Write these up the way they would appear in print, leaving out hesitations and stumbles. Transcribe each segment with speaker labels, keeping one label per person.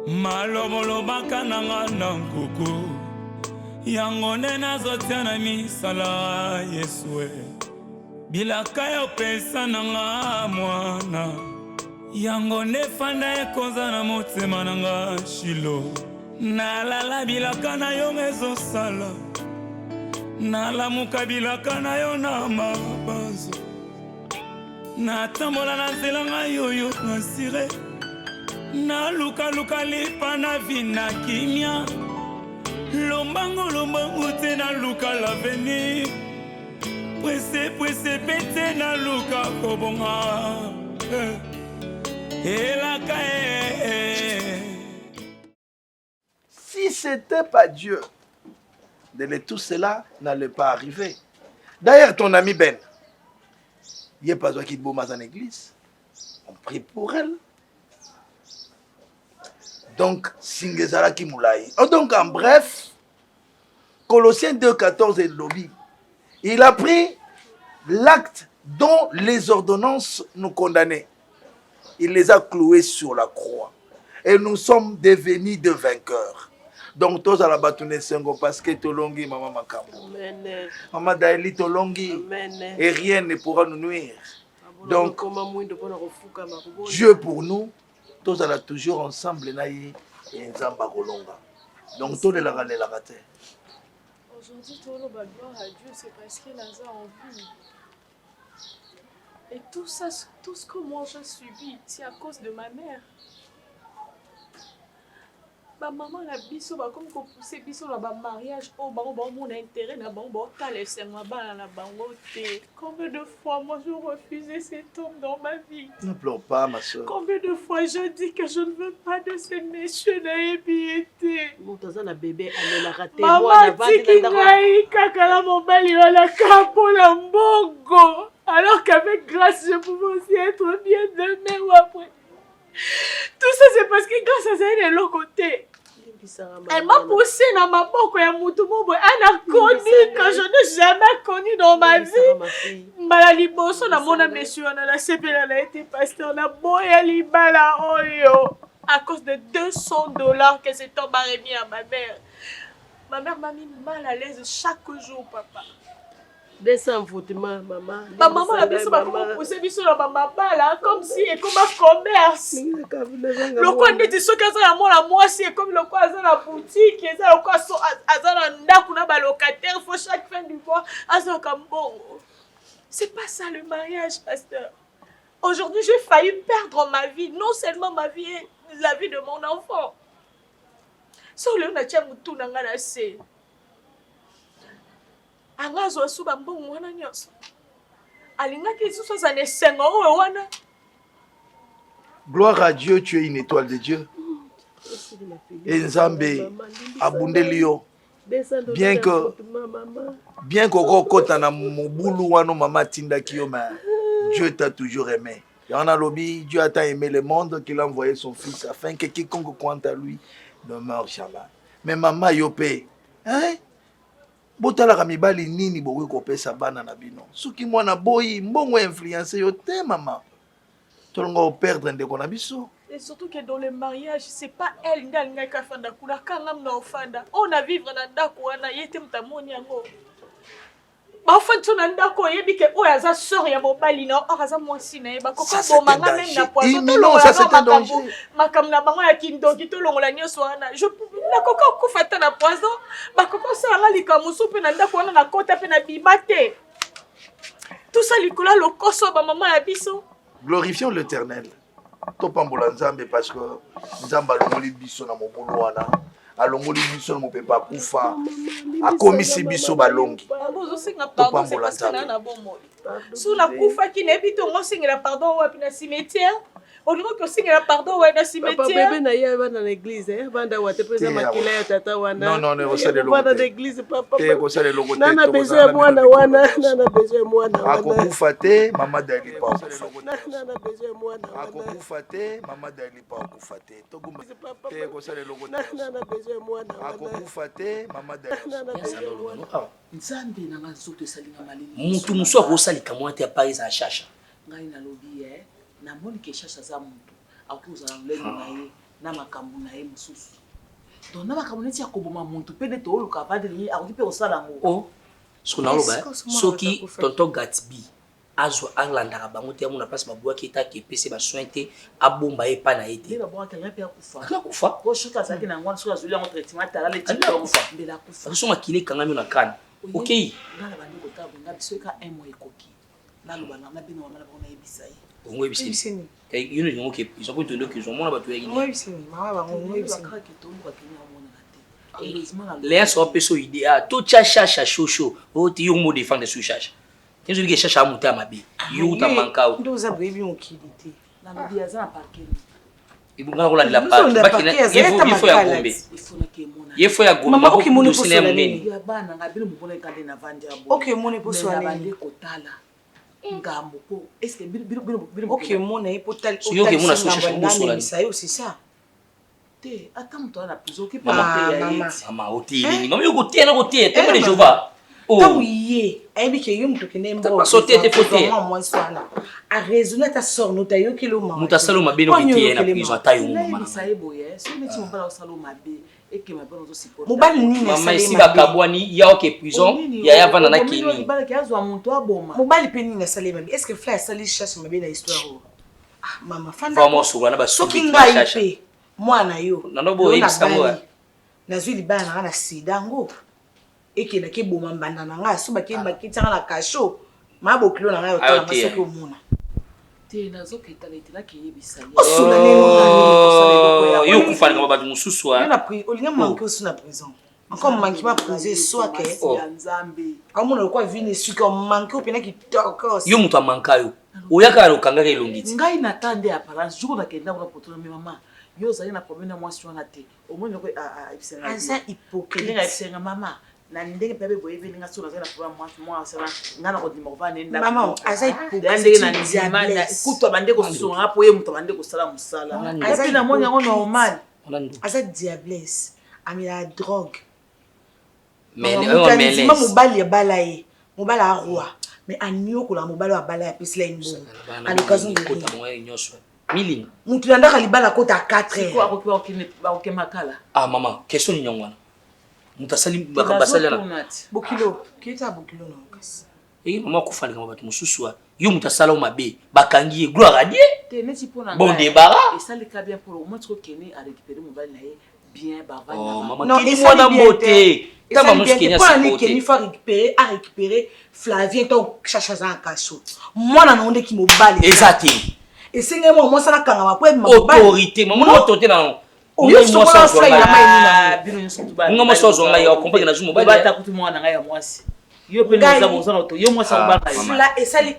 Speaker 1: Malomolo bakananga na nkuku yango nde nazotia na misala Yesue bilaka yo pesa nanga mwana yango nde fanda ekonza na motema nanga Shilo nalala bilaka na yo ezosala nalamuka bilaka na yo na mabanzo natambola na nzela ngai yoyo nasire na luka lipa na vina kimia lombango te na luka l'avenir presse pete na luka kobonga elaka
Speaker 2: Si c'était pas Dieu, tout cela n'allait pas arriver. D'ailleurs, ton ami Ben, il n'y a pas besoin qu'il bosse en église. On prie pour elle. Donc, Singezala Kimulaï. Donc, en bref, Colossiens 2,14 et lobby. Il a pris l'acte dont les ordonnances nous condamnaient. Il les a cloués sur la croix. Et nous sommes devenus des vainqueurs. Donc, tous à la batoune sengo parce que Tolongi, maman Makambo. Maman Daeli Tolongi. Et rien ne pourra nous nuire. Donc, Dieu pour nous, tous à la toujours ensemble, naïe. Et Nzamba Kolonga. Donc tout le la raté.
Speaker 3: Aujourd'hui, tout le gloire à Dieu, c'est parce qu'il a en vie. Et tout ça, tout ce que moi j'ai subi, c'est à cause de ma mère. Ma maman la biso ba comme qu'on poussait biso la mariage au mon intérêt na bon ta laisser ma bana na bango té. Combien de fois moi je refusais cet homme dans ma vie?
Speaker 2: Ne pleure pas ma soeur.
Speaker 3: Combien de fois je dis que je ne veux pas de ces messieurs na piété.
Speaker 4: Montaza na bébé elle la raté
Speaker 3: moi na vandi na kaka la mobali la capo la mbongo. Alors qu'avec grâce je pouvais aussi être bien aimé ou après. Tout ça c'est parce que grâce à ça elle est l'autre côté. Elle m'a poussé dans ma bouche et elle a connu que je n'ai jamais connu dans ma vie. Malali bosso na mona monsieur on a la CP elle a été pasteur na boya libala oyo à cause de $200 que cet homme a remis à ma mère. Ma mère m'a mis mal à l'aise chaque jour papa.
Speaker 4: 200 foutements, maman.
Speaker 3: Ma maman a dit comment pousser biso na mama bala comme si et comme un commerce. Le quoi dit ce que ça la moi c'est comme le quoi ça la boutique et ça le quoi so azana ndaku na ba locataire faut chaque fin du mois azo kambongo. C'est pas ça le mariage pasteur. Aujourd'hui, j'ai failli perdre ma vie, non seulement ma vie et la vie de mon enfant. So le na tia mutu na ngana se. Angazo suba mbongo wana nyoso alingaki suso za nesengo owe wana.
Speaker 2: Gloire à Dieu, tu es une étoile de Dieu. Et Nzambe abundelio bien que kokota na mobulu wana mama tinda kiyoma Dieu t'a toujours aimé. Et en a lobby, Dieu a tant aimé le monde qu'il a envoyé son fils afin que quiconque croit à lui ne meure jamais. Mais maman yopé, hein? Botala kamibali nini bowe kopesa bana na bino. Suki mwana boyi mbongo influencer yo te mama. Tolonga perdre ndeko na biso.
Speaker 3: Et surtout que dans le mariage, c'est pas elle ngalnga ka fanda kula kangam na ofanda. On a vivre na ndako wana yete mtamoni yango. Ba ofanda na ndako yebi ke o yaza sœur ya mobali na o aza mwasi na yeba koko bomanga même na poison.
Speaker 2: Non, ça c'est un danger.
Speaker 3: Makam na bango ya kindoki to longola nyoso wana. Je na koko kufata na poison. Ba koko sa nga likamusu pe na ndako wana na kota pe na bimate. Tout ça likola lokoso ba maman ya biso.
Speaker 2: Glorifions l'Éternel. Topambola Nzambe parce que Nzamba alongoli biso na mobulu wana. Alongoli biso na mopepa kufa. Akomisi biso balongi.
Speaker 3: Topambola Nzambe. Sous la kufa qui n'est pas on signe la pardon ou na cimetière. On dit que signe la pardon ou na cimetière.
Speaker 4: Papa bébé na ya va dans l'église hein. Vanda wa te présent makila ya tata wana.
Speaker 2: Non, vous savez le
Speaker 4: va dans l'église papa.
Speaker 2: Vous savez le côté.
Speaker 4: Nana besoin mwana wana, nana besoin mwana wana.
Speaker 2: Akokufa te, mama dali pa.
Speaker 4: Nana besoin mwana wana.
Speaker 2: Akokufa te, mama dali pa okufa te. Togumba te vous savez le côté.
Speaker 4: Nana besoin mwana wana.
Speaker 2: Akokufa te, mama dali.
Speaker 4: Nana besoin mwana.
Speaker 5: Nzambe na nzoto salinga malini. Mutu muso akosalika mwate ya Paris à chacha.
Speaker 4: Ngai na lobi na moni ke chacha za mutu. Akuza ngelo na ye.
Speaker 5: na makambo na ye mosusu. Donc na makambo neti ya koboma muntu pe neti oluka avandi ye akoki pe kosala ngo.
Speaker 6: Oh, so na oloba soki tonton Gatsby azwa alandaka bango te amona place babwaki etaki epesi basoin te abomba ye pa na ye te.
Speaker 5: Nde babwaka kelenge pe akufa.
Speaker 6: Akufa.
Speaker 5: Ko shoka azalaki na ngwana soki azweli yango traitement atala le type akufa. Mbela akufa.
Speaker 6: So makili ekangami na kana. Okay.
Speaker 5: Ngana bandi kotaba nga biso eka 1 mois ekoki. Na loba na bino mama na bango na yebisa ye.
Speaker 6: Bongo yebisa. Kay yino ngo ke ils ont pas entendu qu'ils ont mona batu yaki.
Speaker 4: Moi yebisa. Mama bango moi yebisa.
Speaker 6: Les gens ont perçu idée à tout chacha chocho o ti yomo défendre sur chacha tenzo que chacha muta mabe yo ta manka o
Speaker 4: ndo za brebi mokilité
Speaker 5: na mabe ya za parking
Speaker 6: ibunga kola la pa bakina il faut ya gombe il faut ya gombe
Speaker 4: mama okimoni po
Speaker 6: cinéma
Speaker 5: nini ya bana ngabile mubona kande na vandi ya bo
Speaker 4: okimoni po so
Speaker 5: nini kotala ngambo ko est-ce que bilo
Speaker 4: okimoni ipo tal
Speaker 6: yo ke mona so chacha ko so la
Speaker 4: c'est ça.
Speaker 5: Attends, toi, la plus occupée.
Speaker 6: Maman, hôtel, maman, yo côté, na côté, t'es pas Jéhovah. Oh.
Speaker 4: Tant oui, ayebi ke yo muto kene mbo.
Speaker 6: Pas sauter tes fauteuils.
Speaker 4: Moi soana. A raisonner ta sort no ta yo kilo mama.
Speaker 6: Muta salo mabe no kiti na prison atayo mama.
Speaker 5: Ça est boye, so meti mbala salo mabe et que mabe no support.
Speaker 4: Mobali nini
Speaker 6: na sali mabe. Mama ici bakabwani ya oke prison, ya vana na kini.
Speaker 5: Mobali ki azwa muntu aboma.
Speaker 4: Mobali pe nini na sali mabe. Est-ce que frère sali chasse mabe na histoire o? Ah mama fanda.
Speaker 6: Vraiment sur na ba
Speaker 4: soki ngai pe. Mwana yo
Speaker 6: nanobo yebisa ngo
Speaker 4: nazwi libana na sida ngo ekena ke boma mbanda na nga so bakemba kitanga na kasho mabo kilo na nga yo tala masoki omuna
Speaker 5: te nazo ketalete la ke yebisa
Speaker 4: osuna nini
Speaker 6: yo kufana ngaba batu mususu
Speaker 4: yo na pri olinga manke osuna prison encore manki ba prison soit que
Speaker 5: ya nzambe
Speaker 4: amuna lokwa vini suka manke opena kitoko
Speaker 6: yo mutu amanka yo oyaka lokanga ke longiti
Speaker 5: ngai natande apparence juko na kenda kuna poto na mama yo zali na problème na mwasi wana te omoni ko ibisenga
Speaker 4: asa hypocrite
Speaker 5: nga ibisenga mama na ndenge pebe boye vini nga sona zali na problème mwasi wana ngana ko dimo vane nda
Speaker 4: mama asa hypocrite
Speaker 5: ndenge na ndimana kuto bande ko songa po ye muto bande ko sala musala asa na moni ngo normal
Speaker 4: asa diablesse amila drogue
Speaker 6: mais
Speaker 4: mama mobali balaye mobali a roi mais anyo ko la mobali wa balaye pisla imbo à l'occasion de
Speaker 6: kota moyo nyoswa Miling.
Speaker 4: Mutu ndaka libala kota 4
Speaker 5: Quoi ok makala.
Speaker 6: Ah maman, question ni nyongwana. Mutasali bakabasala na.
Speaker 4: Bokilo, kita bokilo na okasi.
Speaker 6: Maman ko fali ngaba batu mususu yo mutasala o mabe bakangi gloire à Dieu.
Speaker 5: Te neti pona.
Speaker 6: Bon débarras.
Speaker 5: Et ça le cas bien pour au moins trop kene à récupérer mon bal naé bien bava.
Speaker 6: Oh maman, non, il faut la beauté. Ta maman skenya
Speaker 4: sa beauté. Il faut récupérer Flavien ton chachaza en cachot. Moi na nonde ki mo bali.
Speaker 6: Exactement.
Speaker 4: Et c'est moi ça na kanga po
Speaker 6: autorité maman autorité na
Speaker 4: yo so ko sa ina mai nina
Speaker 5: bino nso tuba
Speaker 6: ngoma so zo ngai ya comprendre na zumo ba
Speaker 5: ta kutu mwana ngai ya mwasi yo pe nza bozana to yo mwasi ba ngai
Speaker 4: fula esali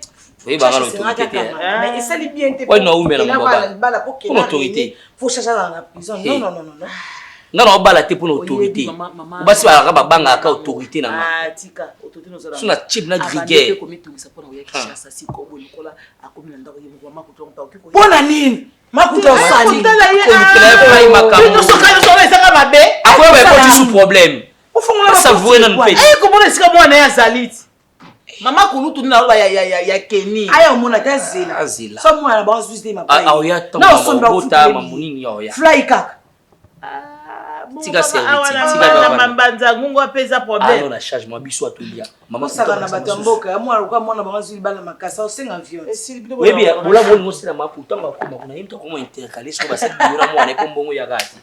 Speaker 6: oui ba ngalo autorité
Speaker 4: mais esali bien te
Speaker 6: ouais no umela mboba
Speaker 4: bala po ke
Speaker 6: autorité
Speaker 4: faut chercher dans la prison non
Speaker 6: ngana obala te pour autorité basi ba ba banga ka autorité na
Speaker 5: ah tika autorité no zala
Speaker 6: suna chip na griguer
Speaker 5: ko mitumisa pona uya kishasa siko bolikola akomi na ndako yebo mama kutonga ukiko
Speaker 4: pona nini makuta osali
Speaker 5: to soka so esaka mabe
Speaker 6: akoyo ba ko sous problème
Speaker 4: ufungola
Speaker 6: savourer na mpedi
Speaker 5: ko bona sika mwana ya zaliti mama kulutu na loba ya Keni
Speaker 4: aya omona ta zela so mwana ba nsuite mapai
Speaker 6: ah oya to mabota mamunini oya
Speaker 4: fly kaka
Speaker 6: tika
Speaker 5: tika mambanza ngungu apeza problème
Speaker 6: alors la charge moi biso atulia
Speaker 4: maman saka na batamboka ya mwana kwa mwana bango zili bana makasa osenga violence
Speaker 6: oui bien bola boni ngosila maputa ngakoma kuna yimto komo intercaler so basa biura mwana ko mbongo ya gati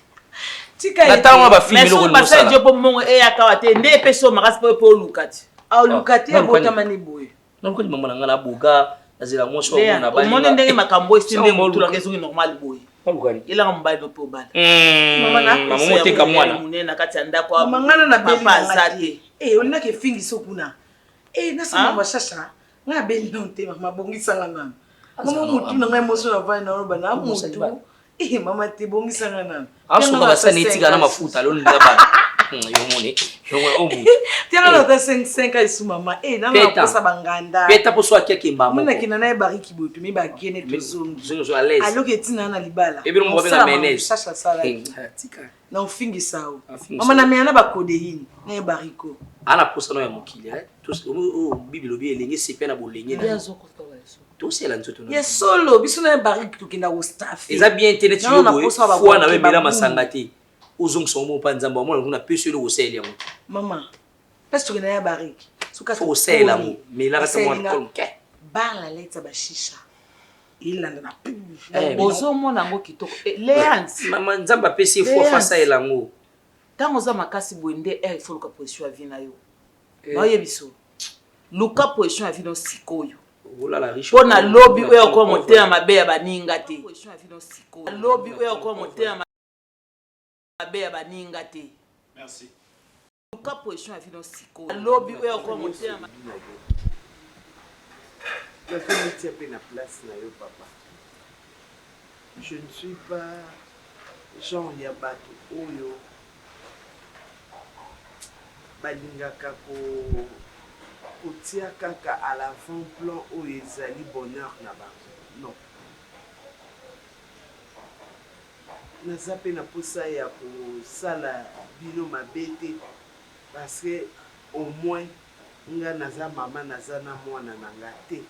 Speaker 4: tika
Speaker 6: natanga ba film lo
Speaker 5: ngosila basa je po mbongo e yakawate nde peso makasi po lukati
Speaker 4: lukati ya botamani boye
Speaker 6: non ko mama ngana buga azila moso na bali
Speaker 5: moni ndenge makambo estinde mutu la kezo normal boye ila mbali do po bala
Speaker 6: mama moteka mwana
Speaker 5: munena kati ndako
Speaker 4: mangana na beli
Speaker 5: papa zate
Speaker 4: olina ke fingi sokuna nasama bashasha nga beli nonte mama bongisa ngana mama mutu na ngai moso na vai na roba na mutu mama te bongisa ngana
Speaker 6: aso ba sana itika na mafuta lo ndaba bana yo mone obu
Speaker 4: tiana na 5 isu mama na kosa banganda
Speaker 6: peta poso akeke mbamo
Speaker 4: mona kina na bariki botu mi ba gene tozongi
Speaker 6: zo à l'aise
Speaker 4: alors que tina na libala
Speaker 6: et bien mo ba mayonnaise
Speaker 4: sasa sala
Speaker 6: tika
Speaker 4: na ufingi sao mama na mena ba codeine na bariko
Speaker 6: ana posa no ya mokili tous o bibilo bi elenge sepe na bolenge
Speaker 5: na
Speaker 6: Tout c'est là nzoto.
Speaker 4: Ya solo biso na barrique tukenda au staff.
Speaker 6: Eza bien internet yo boy. Foi na we mela masanga te. Ozong somo pa nzamba mo na peso le oseli yango.
Speaker 4: Maman. Parce que na ya barrique.
Speaker 6: Suka faut oseli yango. Mais là ka mo kolm ke.
Speaker 4: Bar la lettre ba shisha. Il a na pu.
Speaker 5: Ozo mona ngo kitoko. Léance.
Speaker 6: Maman nzamba pesi foi face elango.
Speaker 5: Tango za makasi boende il faut ka position ya vie na yo. Ba yebiso. Luka position ya vie no sikoyo.
Speaker 6: Olala riche.
Speaker 5: Pona lobby oyo ko motema mabe ya baninga te. Position ya vie no sikoyo. Lobby oyo ko motema mabe ya baninga te.
Speaker 7: Merci.
Speaker 5: Luka position ya vie no sikoyo. Lobby oyo ko motema.
Speaker 8: La famille a la place là, papa. Je ne suis pas Jean Yabato Oyo. Balingaka kotia kaka à l'avant-plan où ezali bonheur na bango. Non. Naza pe na posa ya kosala bino mabe te parce que au moins nga naza mama naza na mwana na nga te.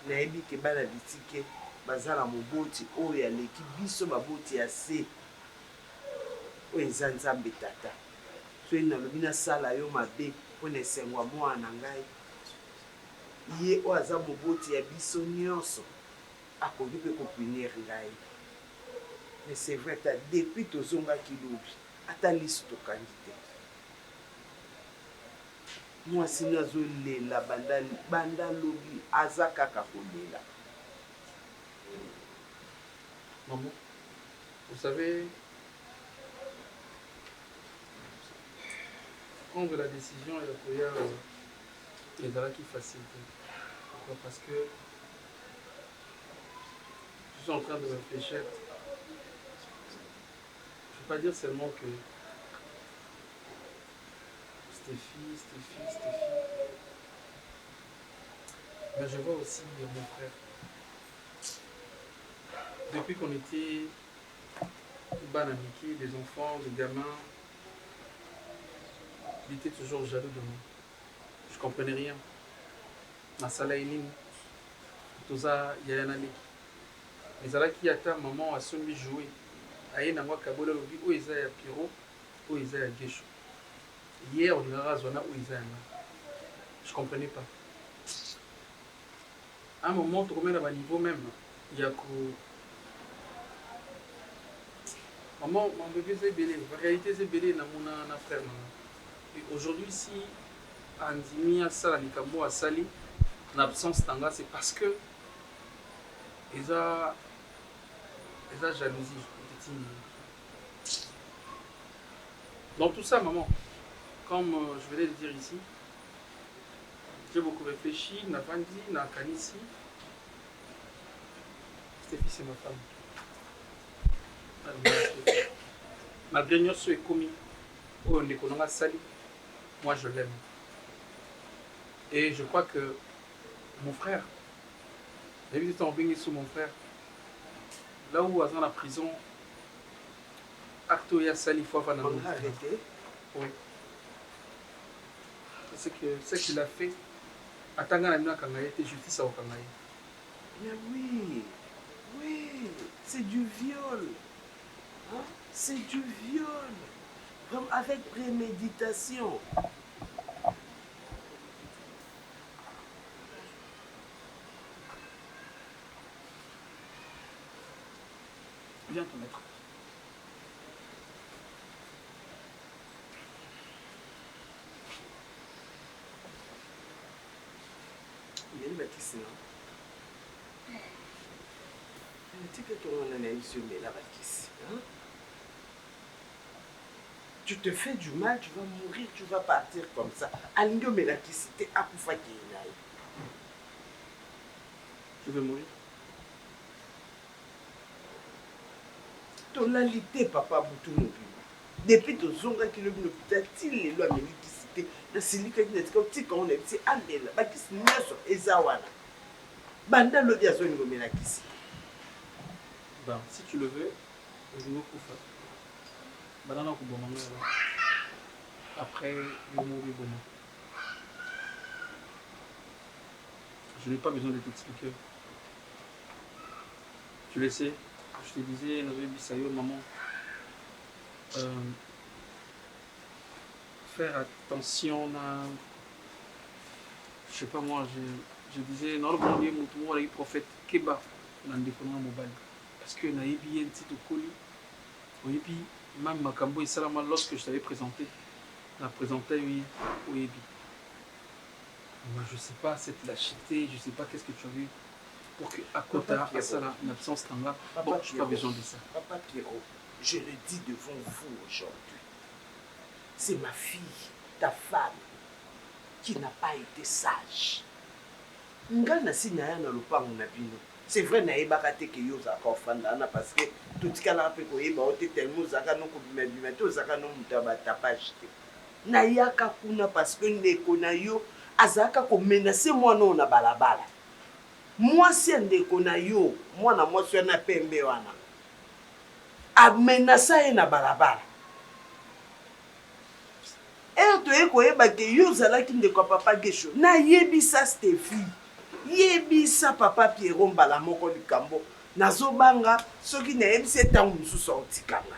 Speaker 8: Nayebi ke bana litike bazala moboti oyo aleki biso baboti ya se oyo eza nzambe tata so nalobi nasala yo mabe mpo na esengwa mwana na ngai ye oyo aza moboti ya biso nyonso akoki mpe kopunir ngai mais c'est vrai ta depuis tozongaki lobi ata liso tokangi te mwasi nazolela banda lobi aza kaka kolela.
Speaker 7: Maman, vous savez, prendre la décision et la prière est dans la qui facilite. Pourquoi? Parce que je suis en train de réfléchir. Je ne veux pas dire seulement que Stéphie. Mais je vois aussi mon frère. Depuis qu'on était banamiki, des enfants, des gamins, il était toujours jaloux de moi. Je ne comprenais rien. Masala Enin, Toza Yayanali. Mais là qui attend maman a sommi jouer. Aïe Namwa Kabola Lobi, où ils aient à Piro, où ils aient à Gesho. Hier, on ira à Zona où ils aient à je ne comprenais pas. À un moment, tu remets à niveau même. Il y a que. Maman, mon bébé c'est belé. En réalité, c'est belé dans mon frère. Et aujourd'hui, si Andimi a ça, Nikambo a sali, en absence d'Anga, c'est parce que. Ils ont jalousie. Dans tout ça, maman, comme je venais de dire ici, j'ai beaucoup réfléchi, n'a pas dit, n'a qu'à ici. Stéphie, c'est ma femme. Malgré nous, ce est commis. Oh, on est qu'on a sali. Moi, je l'aime. Et je crois que mon frère, j'ai vu en baigner sous mon frère. Là où, dans la prison, Acto ya sali fois va
Speaker 8: arrêté.
Speaker 7: Oui. C'est que ce qu'il a fait. Attends, la minute quand il a été justice à Okangaï.
Speaker 8: Mais oui, c'est du viol. Hein? C'est du viol. Comme avec préméditation.
Speaker 7: Viens te mettre.
Speaker 8: Il y a une bâtisse, non? Tu te fais du mal, tu vas mourir, tu vas partir comme ça.
Speaker 7: Je vais mourir.
Speaker 8: Ton lalité, papa Boutou. Depuis ton zonga qui le peut-être il est médicité. La silica qui est comme si on est si andela. Bakis neso ezawana. Banda le diazo ni gomela kisi.
Speaker 7: Ben, si tu le veux, je me coupe. Banana kubomanga. Après, je mourrai bon. Je n'ai pas besoin de t'expliquer. Tu le sais, je te disais, Sayo, maman, faire attention à... Je sais pas moi, je disais, normalement, il y a prophète Keba dans le défendement mobile. Parce que na yebi un petit colis, oui, puis même Makambo et Salama, lorsque je t'avais présenté, la présenté, oui, oui, moi, je sais pas, cette lâcheté, je sais pas qu'est-ce que tu as vu pour que à côté à ça, une absence t'en là. Bon, je n'ai pas besoin de ça.
Speaker 8: Papa Pierrot, je le dis devant vous aujourd'hui. C'est ma fille, ta femme, qui n'a pas été sage. Ngana si na na lupango na bino. C'est vrai na yebaka te ke yo za ko fandana parce que tout kala pe ko yeba o te tellement zaka no ko bimebime to zaka no mutaba tapage te. Na yaka kuna parce que ndeko na yo azaka ko menacer mwana na balabala. Moi si ndeko na yo mwana mwasi na pembe wana. A menacer na balabala. Et to eko yeba ke yo zala ki ndeko papa Gesho na yebisa Steffi. Yebisa papa Pierrot mbala moko likambo nazobanga soki na yebisa etango mosusu otikanga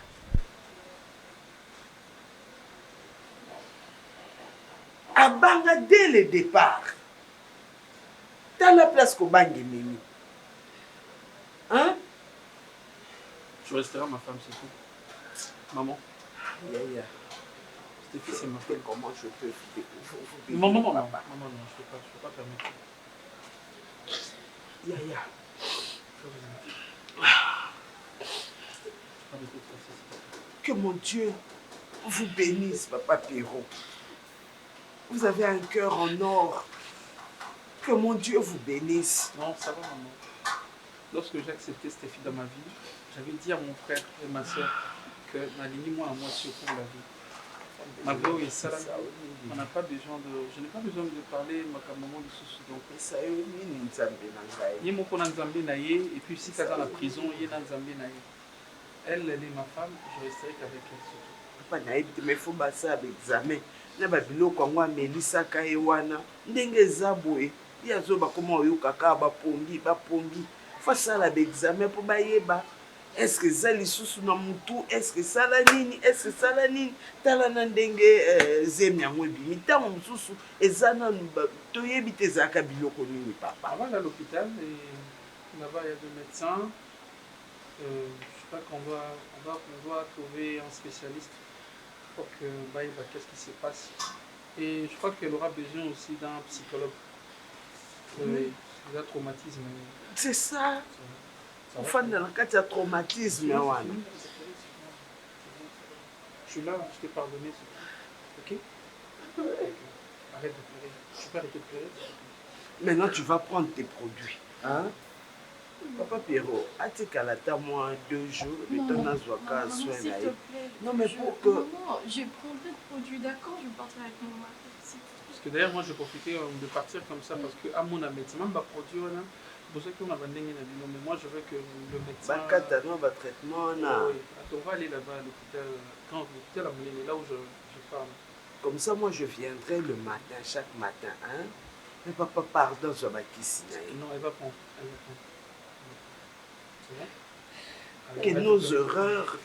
Speaker 8: abanga dès le départ dans la place kobange mimi hein
Speaker 7: Tu resteras ma femme, c'est tout. Maman.
Speaker 8: Yaya.
Speaker 7: Steffi, c'est ma femme.
Speaker 8: Comment je peux
Speaker 7: maman, non, je peux pas permettre.
Speaker 8: Yaya. Que mon Dieu vous bénisse, papa Pierrot. Vous avez un cœur en or. Que mon Dieu vous bénisse.
Speaker 7: Non, ça va, maman. Lorsque j'ai accepté Steffi dans ma vie, j'avais dit à mon frère et ma soeur que aligne-moi à moi sur pour la vie. Ma voix est ça, on n'a pas besoin de... Je n'ai pas besoin de parler ma maman de souci. Donc,
Speaker 8: ça y est,
Speaker 7: il y a mon père Nzambé naïe, et puis si tu es dans la prison, il y a Nzambé naïe. Elle est ma femme, je resterai qu'avec elle.
Speaker 8: Papa naïe, mais il faut passer avec examen. Na babilo kwa ngwa Melissa Kaewana, ndenge zabwe. Ya zoba comment yoka ka ba pongi. Faut ça la examen pour bayeba. Est-ce que ça lisusu na mutu, est-ce que ça la nini, tala na ndenge zemya ngwebi. Mitango mususu ezana to yebite zaka biloko nini papa.
Speaker 7: Avant à l'hôpital et là-bas il y a des médecins. Je crois qu'on doit trouver un spécialiste pour que baïba qu'est-ce qui se passe. Et je crois qu'elle aura besoin aussi d'un psychologue. Il y a traumatisme.
Speaker 8: C'est ça. Enfin, dans le cas de traumatisme,
Speaker 7: je suis là, je t'ai pardonné. Ok? Arrête de pleurer. Tu peux arrêter de pleurer.
Speaker 8: Maintenant, tu vas prendre tes produits. Hein? Papa Pierrot, as-tu moi 2 jours et ton azouaka
Speaker 3: s'il te plaît.
Speaker 8: Non, mais pour que...
Speaker 3: Maman, je prendrai le produit, d'accord? Je partir avec mon mari.
Speaker 7: Parce que d'ailleurs, moi, je profitais de partir comme ça parce que à mon médecin, ma produit, pour ceux qui ont abandonné la vie, mais moi, je veux que le médecin...
Speaker 8: traitement,
Speaker 7: oui, on va aller là-bas à l'hôpital, quand l'hôpital est là où je parle.
Speaker 8: Comme ça, moi, je viendrai le matin, chaque matin. Hein? Mais papa, pardon, je vais
Speaker 7: Non, elle va prendre.
Speaker 8: Que nos erreurs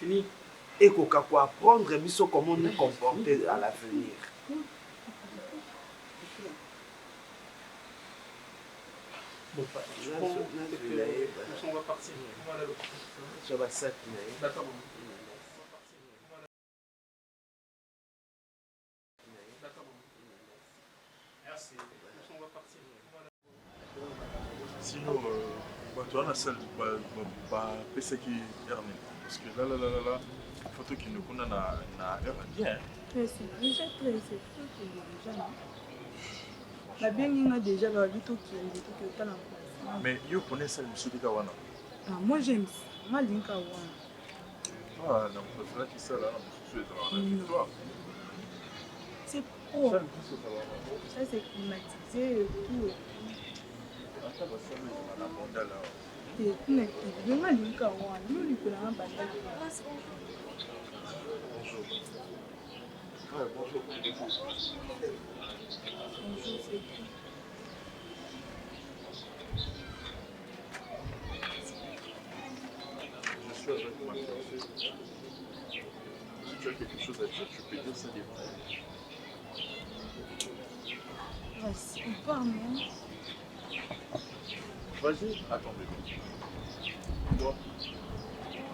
Speaker 8: et qu'on puisse apprendre comment nous comporter à l'avenir.
Speaker 7: Bon, on va partir. On va aller à l'hôpital.
Speaker 8: Je vais s'être.
Speaker 7: D'accord. Merci. On va partir.
Speaker 9: Sinon, tu as la salle, PC qui est parce que là, photo qui nous connaît na bien.
Speaker 10: C'est déjà très déjà. La bien déjà la vie tout qui est dans la
Speaker 9: mais you connais ça monsieur Dikawana.
Speaker 10: Moi j'aime moi Linka Wana.
Speaker 9: Ah non, c'est là qui ça là, monsieur dans toi.
Speaker 10: C'est pro. Ça c'est climatisé et tout.
Speaker 9: Attends, ça mais la monda là.
Speaker 10: Et non Linka Wana, nous lui connaissons pas.
Speaker 9: Bonjour.
Speaker 8: Ouais, bonjour.
Speaker 10: Bonjour, c'est qui?
Speaker 9: Si tu as quelque chose à dire, tu peux dire ça devant elle.
Speaker 10: Vas-y, on parle, non?
Speaker 9: Vas-y, attends, bébé. Toi.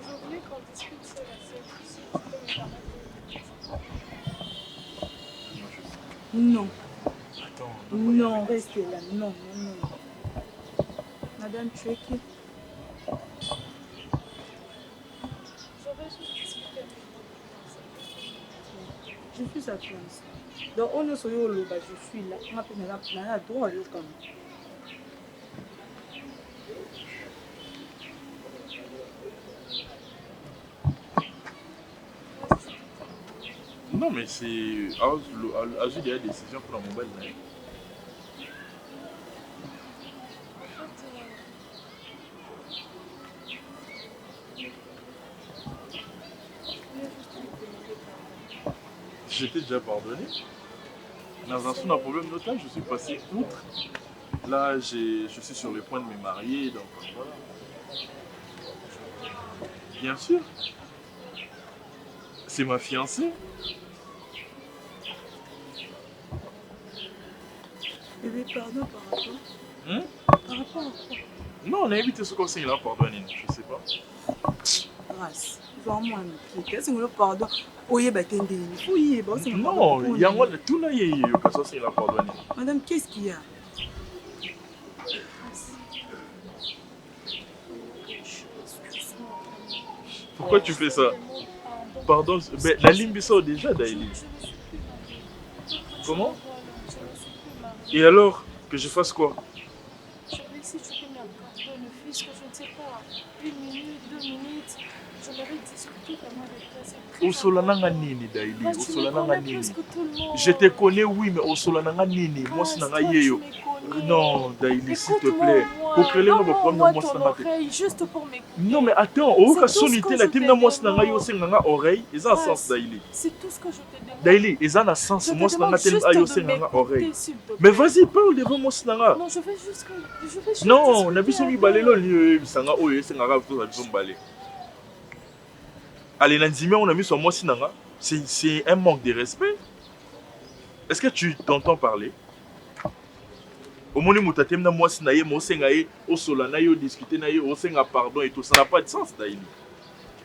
Speaker 10: Aujourd'hui, quand on discute seul à seul, si tu peux me permettre de... Non.
Speaker 9: Attends.
Speaker 10: Non, reste là. Non, non, non. Madame, tu es qui? J'aurais juste discuté avec vous. Je suis sa fiancée. Donc, on est sur le je suis là. On m'appelle la droit, je comme.
Speaker 9: Non, mais c'est. Azul, il y a des décisions pour la mobile. Là. J'étais déjà pardonné. Dans un son problème notamment, je suis passé outre. Là, je suis sur le point de me marier, donc voilà. Bien sûr. C'est ma fiancée.
Speaker 10: Bébé, pardon par rapport. Par rapport à quoi?
Speaker 9: Non, on a évité ce conseil là, pardonne, je sais pas.
Speaker 10: Grâce. Vraiment, qu'est-ce que pardon? Oui, bah, t'es oui, bah, c'est
Speaker 9: non, il y a moi, tout là, il y a que ça, c'est la pardonne.
Speaker 10: Madame, qu'est-ce qu'il y a?
Speaker 9: Pourquoi tu fais ça? Pardon, mais la Limbiso déjà, Daily. Comment? Et alors, que je fasse quoi?
Speaker 10: Je vais essayer de me pardonner, le fils que je ne sais pas. 1 minute, 2 minutes. J'aimerais discuter vraiment avec toi.
Speaker 9: Au Solananga Nini, Daily. Au Solananga Nini. Je te connais, oui, mais au Solananga Nini. Moi, c'est Nanga Yeyo. Non, Daily, s'il te plaît. Pour que les gens prennent moi
Speaker 10: juste pour m'écouter.
Speaker 9: Non, mais attends, au cas solité, la team moi, c'est Nanga Yo, c'est Nanga oreille. Ils ont un sens, Daily.
Speaker 10: C'est tout ce que je te demande.
Speaker 9: Daily, ils ont un sens. Moi, c'est Nanga team Ayo, c'est Nanga oreille. Mais vas-y, parle devant moi, c'est Nanga.
Speaker 10: Non, je vais juste.
Speaker 9: Non, on a vu celui balé là, c'est Nanga Oye, c'est Nanga, tout ça, balé. Allez, Nanzime, on a mis sur moi, c'est Nanga. C'est un manque de respect. Est-ce que tu t'entends parler? Au moment où tu as moi, c'est Naye, moi, c'est Naye, au Solanayo, discuter Naye, au Senga, pardon et tout, ça n'a pas de sens, Daily.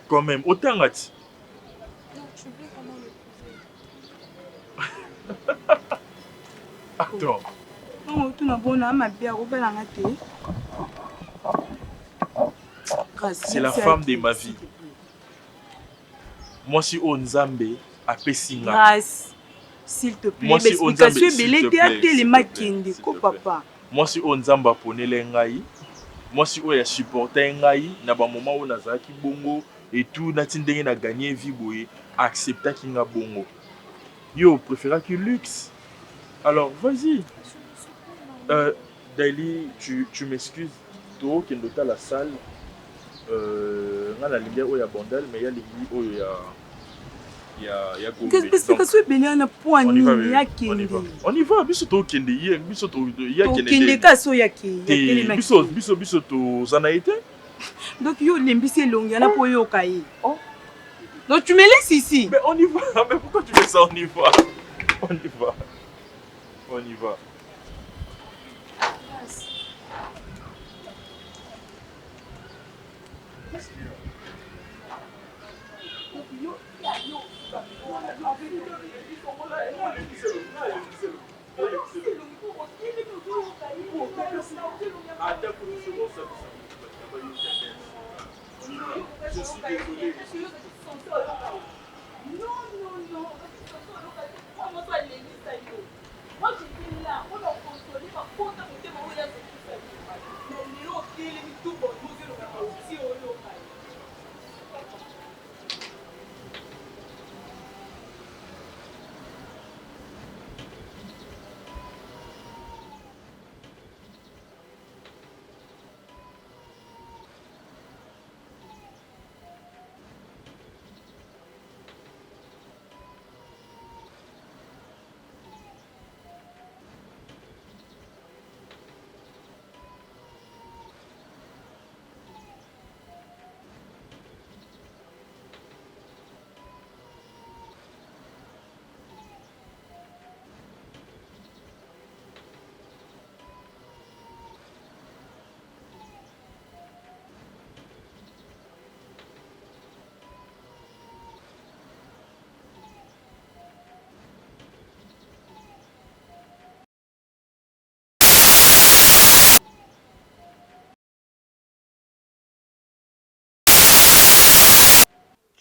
Speaker 9: Quand même, autant là.
Speaker 10: Non, tu veux vraiment le
Speaker 9: Attends.
Speaker 10: Non, tu n'as pas ma bière, au bel
Speaker 9: c'est la femme de ma vie. Moi, si on Nzambe a Pessinga.
Speaker 10: Grâce. S'il te plaît,
Speaker 9: moi si on Nzambe, moi si on Nzamba ponele ngai, moi si on ya supporter ngai na ba moment où nazaki bongo et tout na tindenge na gagner vie boye, accepta kinga bongo. Yo préféra que luxe. Alors vas-y. Daily, tu m'excuses. Toi qui est dans la salle, la lumière où il y a Bandel, mais il y a l'église où il y a. On y va, biso to kende hier, biso to ya kende
Speaker 10: kaso ya
Speaker 9: biso to zanaïté.
Speaker 10: Donc yo lembisi longi na po yo kai. Donc tu me laisses ici.
Speaker 9: Mais on y va, mais pourquoi tu fais ça? On y va. On y va. On y va. Je suis désolé.
Speaker 10: Moi j'étais là, on a contrôlé ma faute à côté de moi. Mais il est tout bon, nous aussi au local.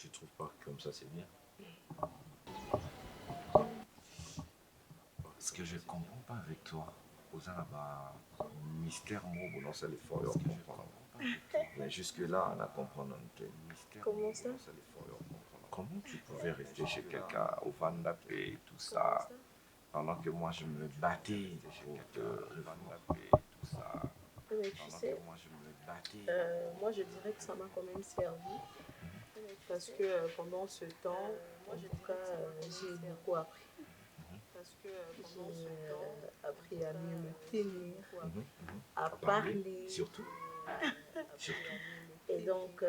Speaker 11: Tu trouves pas que comme ça c'est bien? Ce que je comprends pas avec toi, aux là-bas, mystère mot, bon, ça les faut comprendre. Mais jusque-là, on a compris un
Speaker 10: Comment ça?
Speaker 11: Comment tu pouvais rester chez quelqu'un au Vandapé et tout ça, pendant que moi je me battais pour te revenir, tout ça.
Speaker 10: Mais tu sais, moi je dirais que ça m'a quand même servi. Parce que pendant ce temps, en tout cas, j'ai beaucoup appris. J'ai appris à mieux me tenir, à parler.
Speaker 11: Surtout.
Speaker 10: Et donc,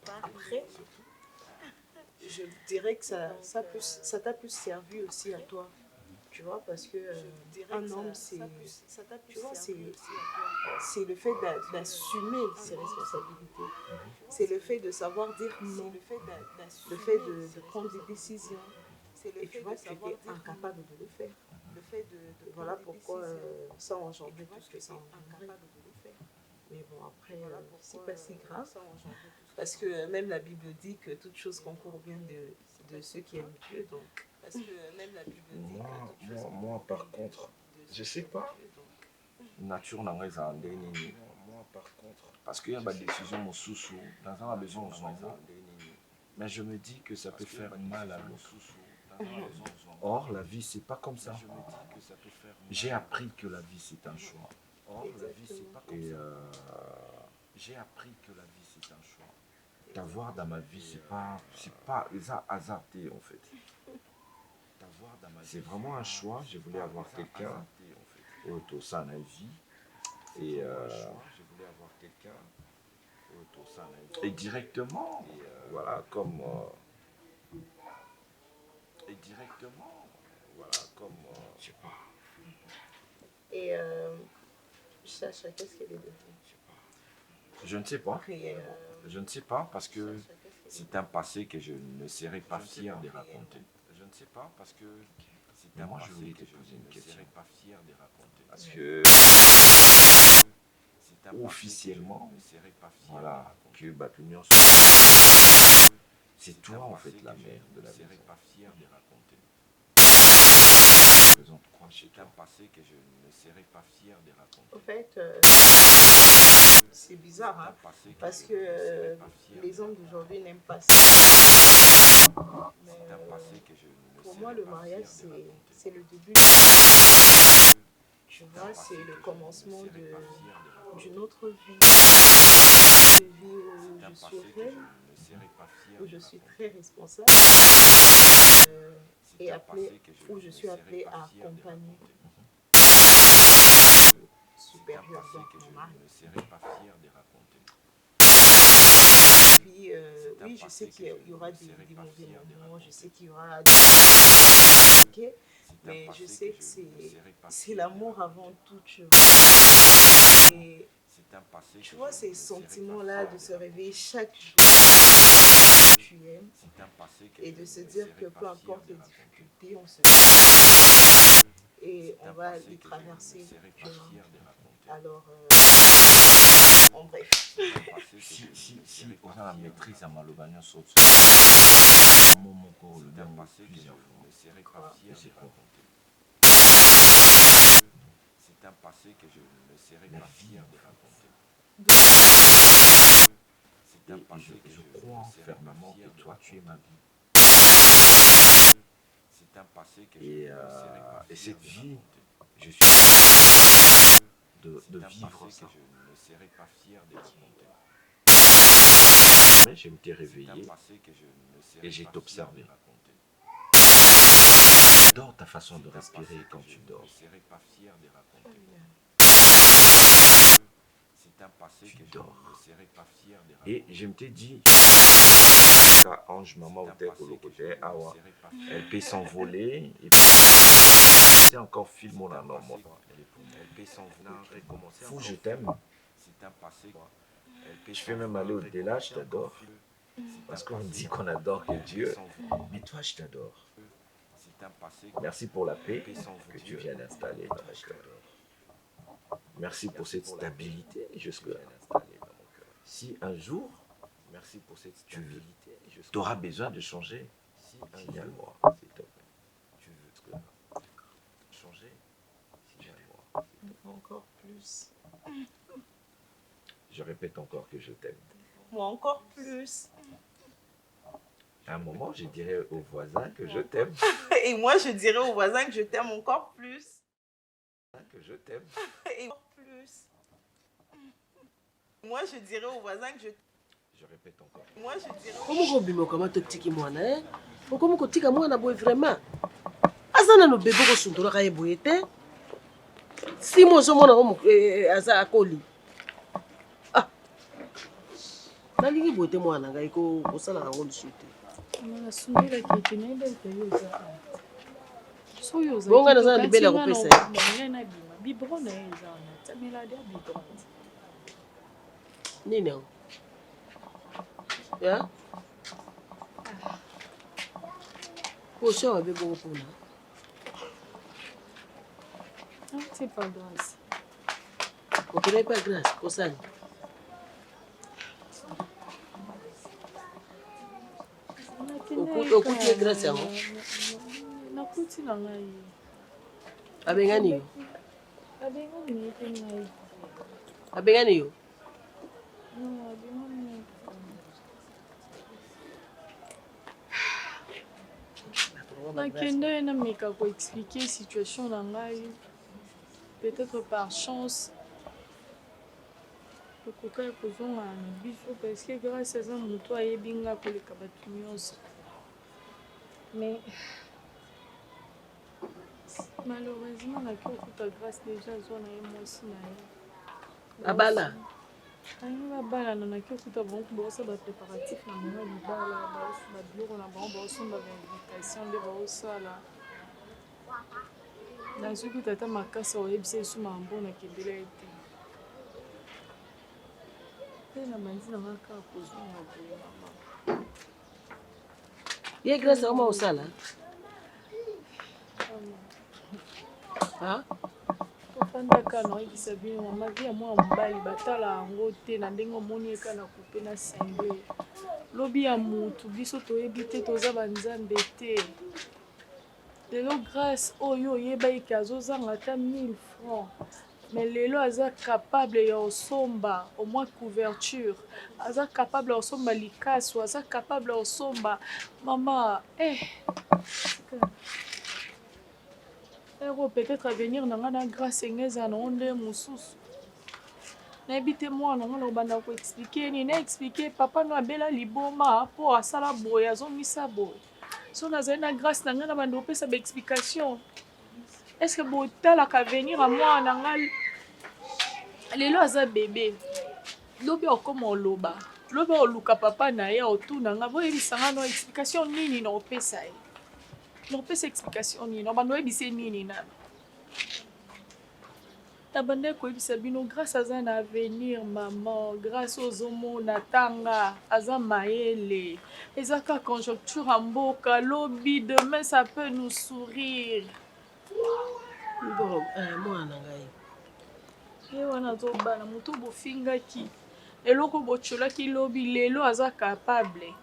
Speaker 10: après, je dirais que ça t'a plus servi aussi à toi. Tu vois, parce que un homme, c'est le fait d'assumer ses responsabilités. C'est le fait de savoir dire non, le fait de prendre des décisions. Et tu vois, tu étais incapable de le faire. Voilà pourquoi ça a engendré tout ce que ça a engendré. Mais bon, après, c'est pas si grave. Parce que même la Bible dit que toute chose concourt bien de ceux qui aiment Dieu. Donc, parce que même la Bible dit que toute chose
Speaker 11: moi par contre, je sais pas. Nature n'a rien à donner. Moi par contre. Parce qu'il y a des décisions mon sous-sous. Dans un besoin, mais je me dis que ça peut faire mal à l'autre. Or, la vie, c'est pas comme ça. J'ai appris que la vie, c'est un choix. Or, la vie, c'est pas comme ça. J'ai appris que la vie, c'est un choix. T'avoir dans ma vie, c'est pas hasardé, en fait. C'est vraiment un choix. Je voulais avoir quelqu'un autour de sa vie. Et directement, voilà, comme... je sais pas.
Speaker 10: Et Chacha, qu'est-ce qu'elle est devenue?
Speaker 11: Je ne sais pas. Je ne sais pas parce que c'est un passé que je ne serais pas fier de raconter. Je ne sais pas parce que c'est un passé que je ne serais pas fier de raconter. Parce que officiellement, voilà, que Batunion, c'est toi en fait la mère de la maison. Faisons croire chez un passé que je ne serais pas fier de raconter.
Speaker 10: En fait, c'est bizarre, hein, parce que les hommes d'aujourd'hui n'aiment pas ça. Mais pour moi, le mariage, c'est le début. Tu vois, c'est le commencement d'une autre vie. Une vie où je suis reine, où je suis très responsable, et où je suis appelée à accompagner supérieur, donc mon mari. Puis, oui, je sais qu'il y aura des mauvais moments, je sais qu'il y aura des... Okay, mais je sais que c'est l'amour avant toute chose. Et tu vois, ces sentiments-là de se réveiller chaque jour, tu aimes, et de se dire que peu importe les difficultés, on se... Et on va les traverser. Alors, en bref.
Speaker 11: Si on a la maîtrise à Malobagnon saute, mon corps le même plusieurs fois. C'est quoi? C'est un passé que je ne serais pas fier de raconter. C'est un passé que je crois fermement que toi tu es ma vie. C'est un passé que je ne serais pas fier. Et cette vie, je suis de vivre ça. Je ne serais pas fier de raconter. Je m'étais réveillé et j'ai t'observé. J'adore ta façon de respirer quand tu dors. Tu dors. Et je me t'ai dit, quand Ange Maman était au côté, elle peut s'envoler. C'est encore film mon amour. Fou, je t'aime. Je vais même aller au-delà, je t'adore. Parce qu'on dit qu'on adore que Dieu, mais toi, je t'adore. Merci pour la paix que tu viens d'installer dans mon cœur. Merci pour cette stabilité jusque-là. Si un jour, Merci pour cette stabilité. Tu auras besoin de changer. Signale-moi, s'il te plaît. Tu veux changer? Signale-moi.
Speaker 10: Encore plus.
Speaker 11: Je répète encore que je t'aime.
Speaker 10: Moi encore plus.
Speaker 11: À un moment, je dirais aux voisins que je t'aime.
Speaker 10: Et moi, je dirais aux voisins que je t'aime encore plus.
Speaker 11: Que je t'aime.
Speaker 10: Et encore plus. Moi, je dirais aux voisins que je t'aime.
Speaker 11: Je répète encore.
Speaker 10: Moi, je dirais...
Speaker 12: Comment bimo kama totiki mwana eh? Comment kotika mwana boy vraiment? Azana no bébé ko sundura ka yeboye te. Si mo so mona ko aza akoli. Ah. Nalingi bote mwana ngai ko sala ka ngoni sute.
Speaker 3: Na sundura keke na ebe te yoza. So yoza.
Speaker 12: Bonga na zana libela ko pesa.
Speaker 3: Bonga na bima. Bibro na eza na. Tamela dia bibro.
Speaker 12: Nini? Ya? Poxa, vai beber um pouco.
Speaker 3: Não, c'est pas grâce.
Speaker 12: O que é pas grâce? Poxa. O que é grâce não?
Speaker 3: Na kuti na ngai.
Speaker 12: Abengani yo?
Speaker 3: Abengani te ngai.
Speaker 12: Abengani yo?
Speaker 3: Não, abengani. Nakende na meka ko expliquer situation na ngai. Peut-être par chance. Kokoka kozonga na biso parce que grâce à ça moto ayebi nga koleka bato nyonso. Mais malheureusement naki okuta grâce déjà azwa na ye mwasi na ye.
Speaker 12: Abala?
Speaker 3: Ayi babala na naki okuta bango baosa bapréparatif na mama libala babiloko na bango baosomba bainvitation nde baosala. Nazoki tata makasi oyebisa esuma mbo nakendela ye te. Mpe na bandi na nga kaka kozonga boye mama.
Speaker 12: Ye grâce à moi osala?
Speaker 3: Tofandaka na oyebisa bino mama vi ya mwana mobali batala yango te na ndenge omoni eka na kupe na semble. Lobi ya mutu biso toyebi te toza banzambe te. Lelo grâce oyo oyeba eke azozanga ata 1000 francs. Mais lelo aza capable ya osomba au moins couverture. Aza capable ya osomba likaso, aza capable ya osomba mama ero peut-être à venir na nga na grâce engeza na onde mususu. Nayebi te mwana nga na obanda ko expliquer ni na expliquer papa no abela liboma po asala boye azongisa boye. So nazali na grâce na nga na banda opesa ba explication. Est-ce que botalaka venir à moi na nga lelo aza bébé. Lobi okoma oloba. Lobi oluka papa na ye otuna nga boyebisanga no explication nini na opesa ye. Na opesa explication nini na banda oyebise nini nana. Na banda koyebisa bino grâce aza na avenir maman, grâce ozomona tanga aza mayele. Ezaka conjoncture en mboka lobi demain ça peut nous sourire.
Speaker 12: Bon, mwana ngai.
Speaker 3: Ye wana azobana moto bofingaki eloko bocholaki lobi lelo aza capable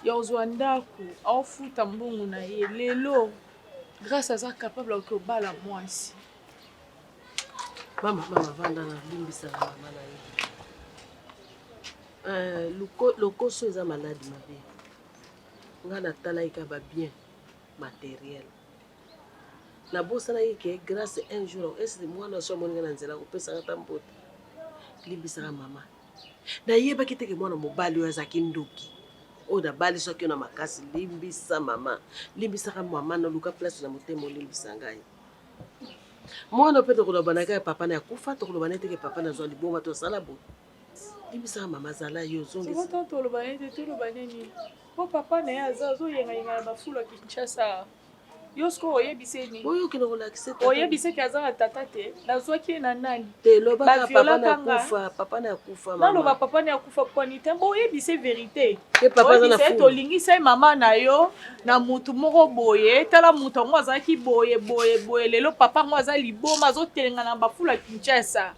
Speaker 3: ya ozwa ndako aofuta mbongo na ye lelo grâce aza capable ya kobala mwasi.
Speaker 12: Mama vanda na limbisa na mama na ye. Lokoso eza maladi mabe. Nga natala eka ba bien matériel. Na bosa na yeke grâce un jour est mwana so moninga na nzela kopesa ngata mbota limbisa mama na yeba kiteke mwana mobali oyo azaki ndoki oyo na bali soki na makasi limbisa mama limbisa mama na luka place na motema limbisa ngai mwana pe tokoloba na kaka papa na yakufa tokoloba na teke papa na zwa liboma tosala bo limbisa mama zala yo zongisa
Speaker 3: soki toloba nete toloba nini po papa na ye azoyengayenga na bafula Kinshasa. Yosko oyebise ni.
Speaker 12: Oyo kino kolakise tata.
Speaker 3: Oyebise ki aza na tata te. Nazwaki na nani?
Speaker 12: Te loba papa na kufa, papa na kufa mama.
Speaker 3: Naloba papa na kufa poni te. Bo oyebise vérité.
Speaker 12: Ke papa na
Speaker 3: fufu. Tolingisa mama na yo na mutu moko boye. Tala mutu ngo azaki boye lelo papa ngo aza liboma azotelenga na bafula Kinshasa.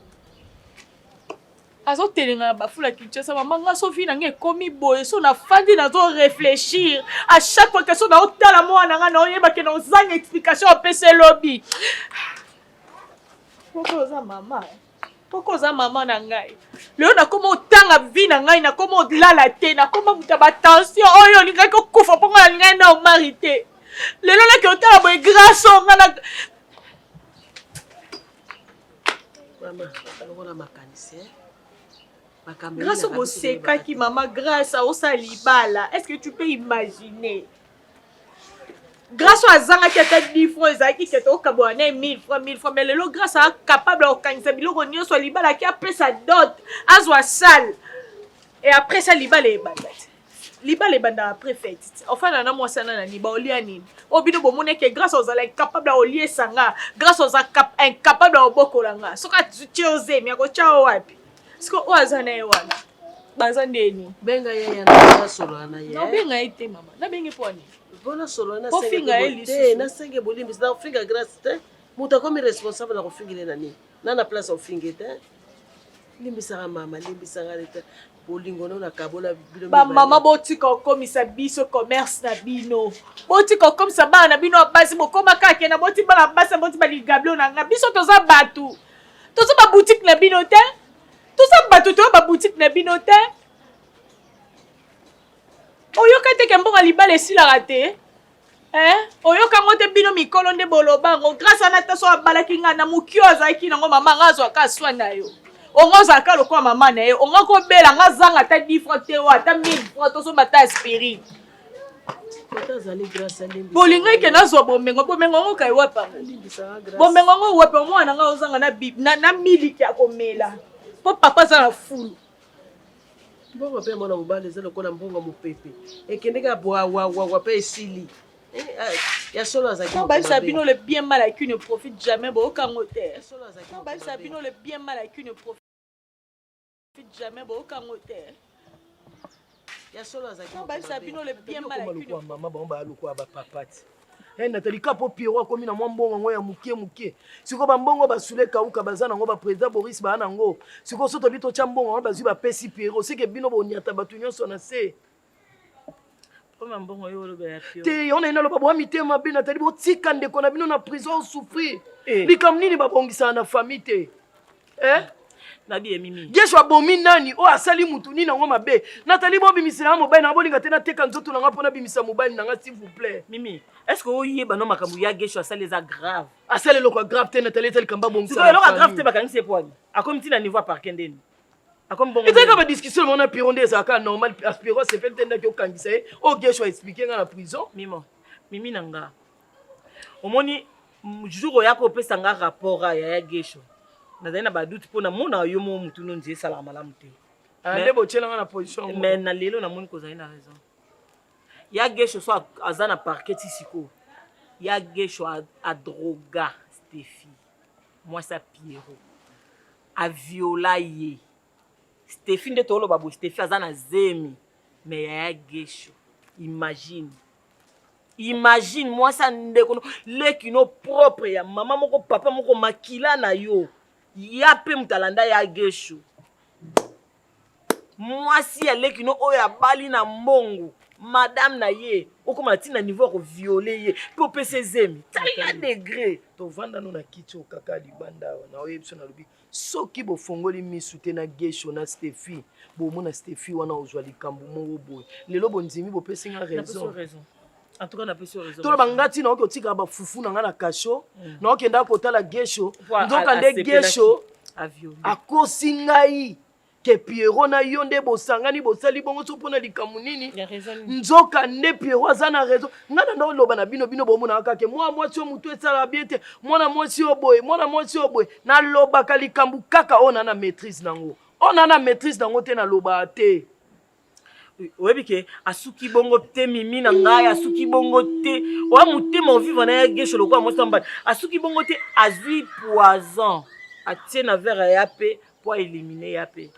Speaker 3: azotelenga bafula Kinshasa maman nga Sophie na nge komi boye so na fandi na zo réfléchir à chaque fois que so na otala mwana nga na oyeba ke na ozanga explication opese lobby Pourquoi oza maman na ngai leo nakoma otanga vie na ngai nakoma olala te nakoma buta batension oyo olingaki okufa mpongo na ngai na omari te lelo leki otala boye grâce onga na
Speaker 12: Maman, on a macanicien.
Speaker 3: Grâce au Boseka qui maman, grâce à Osa Libala, est-ce que tu peux imaginer? Grâce à Zanga qui a 10 francs, qui a au Kabouane 1000 francs, mais le lot grâce à capable de organiser le soit Libala qui a pris sa dot, à soit sale. Et après ça, Libala est bandat. Libala est bandat après fête. Enfin, on a moi ça na ni ba oliani. Obino bo moneke grâce aux ala capable de olier sanga, grâce aux incapable de bokolanga. Soka tu ose, mais ko chao wapi? Est-ce que oazana ewana? Bazandeni.
Speaker 12: Benga yaya na solo na yaya.
Speaker 3: Non benga ite mama. Na benga poni.
Speaker 12: Bona solo na
Speaker 3: senga
Speaker 12: eli. Na senge bolimbi na finga grâce te. Muta comme responsable na kofingile nani. Na na place ofingete. Limbisa mama, limbisa rete. Bolingo na kabola bino.
Speaker 3: Ba mama botika komisa biso commerce na bino. Botika comme ça ba na bino basi bokoma kake na boti ba basi boti ba ligablo na nga biso toza batu. Toza ba boutique na bino te. Tout ça batu to ba boutique na bino te. Oyoka te kembo libala esila raté. Oyoka ngote bino mikolo nde bolobango grâce à nata so abalaki nga na mukio azaki nango mama ngazo akaswa na yo. Ongoza ka lokwa mama na ye. Ongako bela nga zanga ta 10 francs te wa ta 1000 francs to so mata aspiri. Bolinga ke nazo bomengo ngo kai wapa. Bomengo ngo wapa mwana nga ozanga na bib na miliki akomela. Po papa za na fulu.
Speaker 12: Mbongo pe mwana mobale za lokola mbongo mopepe. Ekendeka wa pe esili. Ya solo azaki.
Speaker 3: Non ba Sabino le bien mal à qui ne profite jamais bo kangote. Non ba Sabino le bien mal à qui ne profite jamais bo kangote.
Speaker 12: Ya solo azaki.
Speaker 3: Non ba Sabino le bien mal à qui ne
Speaker 6: maman ba alukwa ba papati. Nathalie Kapo Pierrot comme na mbongo ngo ya mukie siko ba mbongo ba sule kauka bazana ngo ba président Boris ba nango siko soto bito cha mbongo ba zwi ba pesi Pierrot sike bino bo nyata batu nyonso na se
Speaker 5: Comme mbongo yo lo ba Pierrot
Speaker 6: te on ina lo ba bo mitema bi Nathalie bo tika ndeko na bino na prison souffrir likam nini ba bongisa na famille te
Speaker 5: Nabi Mimi.
Speaker 6: Gesho abomi nani o asali mutu nini ngo mabe Nathalie bo bimisira mobile na bolinga te na teka nzoto na nga pona bimisa mobile na nga s'il vous plaît
Speaker 5: Mimi. Est-ce que oye bano makambu ya Gesho asali za grave?
Speaker 6: Asali loko grave te Nathalie tel kamba bongisa.
Speaker 5: C'est loko grave te bakangi se poani. Akomi tina niveau par kendeni. Akomi bongo.
Speaker 6: Et t'as pas discussion on a pirondé ça ka normal aspiro c'est fait tenda ko kangisa o Gesho expliquer nga na prison.
Speaker 5: Mimi nanga. Omoni jour yako pesa nga rapport ya Gesho. Na ba doute pona mona yo mo mutu no nzie sala malamu te.
Speaker 6: Ande bo tshela na position.
Speaker 5: Mais na lelo na moni ko za ina raison. Ya Gesho so azana parquet siko. Ya Gesho a droga Stéphie. Moi ça Pierrot. A viola ye. Stéphie de tolo babo Stéphie azana zemi. Mais ya Gesho. Imagine moi ça ndeko le kino propre ya maman moko papa moko makila na yo. Ya pe mutalanda ya Gesho. Moi si elle kino oya bali na mbongo. Madame na ye, okoma tina niveau ko violer ye, po pese zemi. Tala degré.
Speaker 6: To vanda no na kitcho kaka libanda na oyebso na lobi. Soki bo fongoli misute na Gesho na Stéphie, bo mona Stéphie wana ozwa likambu mongo boy. Lelo bonzimi bo pese nga raison.
Speaker 5: En tout cas, on a plus raison.
Speaker 6: Tout le bangati na okotika ba fufu na nga na kasho, na okenda kotala Gesho, ndoka nde Gesho akosi ngai. Ke Pierrot na yo nde bosangani bosali bongo so pona likamu nini nzoka nde Pierrot azana raison ngana ndo loba na bino bomona kaka moi tio mutu esala bien te mwana mwasi oboye na loba kalikambu kaka ona na maîtrise nango te na loba te
Speaker 5: Webike asuki bongo te mimi na ngai asuki bongo te wa mutema vivre na Gesho lokwa mo samba asuki bongo te azui poison atie na verre ya pe pour éliminer ya pe.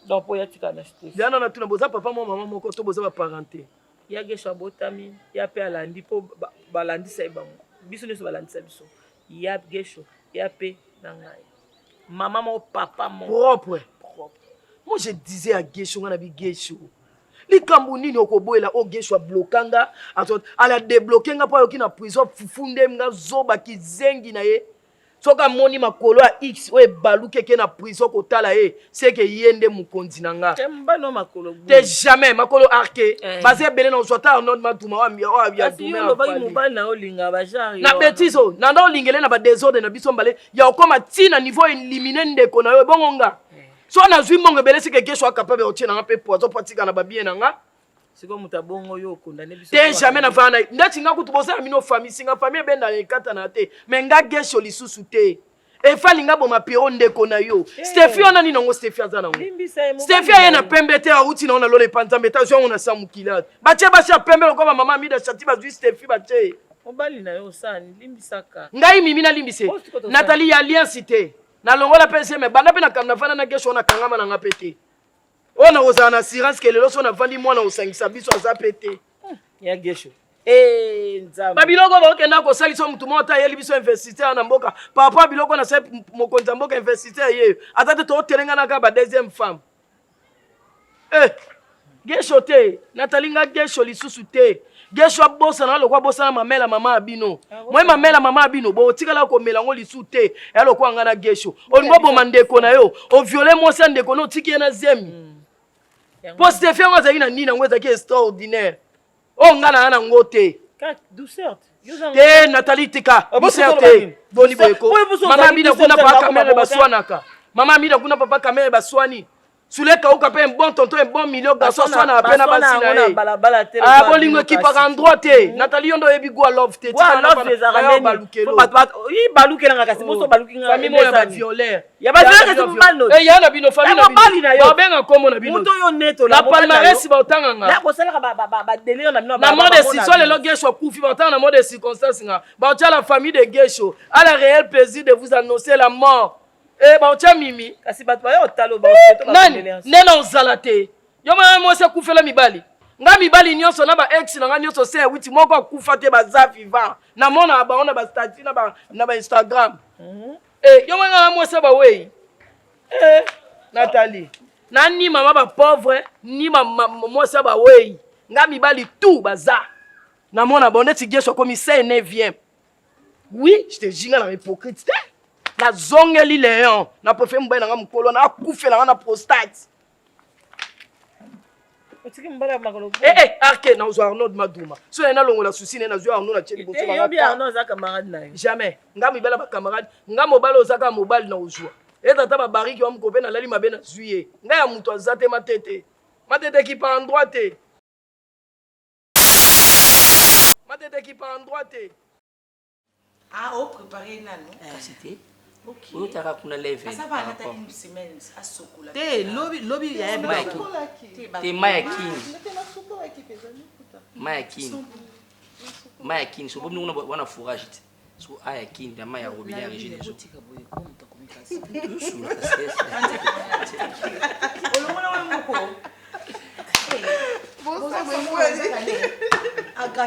Speaker 5: Donc pour y tika na Stéphie.
Speaker 6: Yana na tuna boza papa mo maman moko to boza ba parenté.
Speaker 5: Ya Gesho abotami, ya pe alandi po balandi sa ibango. Biso neso balandi sa biso. Ya Gesho, ya pe na ngai. Maman mo papa mo
Speaker 6: propre. Moi, je disais à Gesho, on a vu Gesho. Les Camerounais, au Kobo, là, au Gesho, bloquanga, à la débloquer, pas aucune prison, fufunde, nga zoba, qui zengi na ye. Soka moni makolo a X, ouais, balou, quelqu'un na prison, kota la ye, c'est que yende mukondi nanga. T'es jamais, makolo arke, basé belé dans sota, on a matouma, on a doumé en famille. Na bêtise, nanda lingele na ba désordre na biso mbale, ya okoma tina niveau éliminé ndeko na yo, bongonga. So na zui mongo belé, c'est que Gesho a capable de tirer un peu poison, pratique na ba bien nanga.
Speaker 5: C'est comme ta bongo yo condamné biso.
Speaker 6: T'es jamais na vana. Ndati nga kutubosa na mino famille, singa famille ben na lekata na te. Mais nga Gesho lisusu te. E fali nga bo mapiro ndeko na yo. Steffi ona ni nongo Steffi azana ngo. Steffi ayena pembe te auti na ona lole panzambe ta zo ona samukilate. Bache basha pembe lokoma mama mi da chati bazui Steffi bache.
Speaker 5: Obali na yo sani limbisaka.
Speaker 6: Ngai mimi na limbise. Nathalie ya alliance te. Na longola pese me bana pe na kamna fana na Gesho na kangama na ngapete. On a osé en assurance que les gens ont vendu moi au 5 sabiso à zapété.
Speaker 5: Ya Gesho. Eh nzamba.
Speaker 6: Babiloko ba okenda ko saliso mutu mota yeli biso investisseur na mboka. Papa biloko na se mokonza mboka investisseur ye. Atate to terenga na ka ba deuxième femme. Gesho te, Nathalie nga Gesho lisusu te. Gesho bossa na lokwa bossa na mamela mama abino. Moi mamela mama abino bo tikala ko melango lisu te. Ya lokwa nga na Gesho. Olingo bo mandeko na yo. O violer moi sa ndeko no tiki na zemi. Pour te faire moi na nina ngweza ki extraordinaire. O ngana na ngote.
Speaker 5: Douceur.
Speaker 6: Te Nathalie tika. Douceur te. Boni boyeko. Mama mina kuna pa kamera baswanaka. Mama mina kuna papa kamera baswani. Souleka ou kapé un bon tonton un bon milieu garçon swana pena basina. Ah bolingo qui par endroit te. Nathalie ondo ebigo love te.
Speaker 5: Tika love les arabes. Oui baluke na kasi boso baluki nga.
Speaker 6: Famille moi ba violeur.
Speaker 5: Ya ba violeur kasi mbalo.
Speaker 6: Eh ya na bino famille na bino. Ba benga komo na bino.
Speaker 5: Moto yo neto
Speaker 6: la palmarès ba otanga nga.
Speaker 5: La kosala ba délire na bino.
Speaker 6: Na mode si so le lo Gesho kufi ba otanga na mode circonstance nga. Ba otia la famille de Gesho a le réel plaisir de vous annoncer la mort. Eh ba otia mimi
Speaker 5: kasi bato ba yo talo ba
Speaker 6: oto ba nena ozala te yo mo se kufela mibali nga mibali nyonso na ba ex na nga nyonso se witi moko kufa te baza vivant na mona ba ona ba statut na ba Instagram yo mo se ba wey Nathalie na ni mama ba pauvre ni mo se ba wey nga mibali tout baza na mona ba oneti Gesho comme 9e. Oui, je te jinga na hypocrite. Na zongeli léon na pofe mbaye na nga mukolo na akufela nga na prostate.
Speaker 5: Otiki mbala makolo.
Speaker 6: Arke na zo Arnaud Maduma. So na longola souci na zo Arnaud na cheli boso na.
Speaker 5: Yo bien Arnaud za camarade na yo.
Speaker 6: Jamais. Nga mibala ba camarade, nga mobala ozaka mobile na ozwa. Tata ba bariki wa mkope na lali mabe na zuye. Nga ya mutu azate matete. Matete qui par endroit te. Matete qui par endroit te.
Speaker 4: Ah, oh, préparé nano.
Speaker 5: C'était
Speaker 4: ok.
Speaker 5: Oyo taka kuna leve.
Speaker 4: Ça va Nathalie une semaine à Sokola.
Speaker 5: Te lobby ya Mike.
Speaker 10: Te
Speaker 5: Mike so bomu ngona wana fourage te. So aya kin da maya robine ya régime so.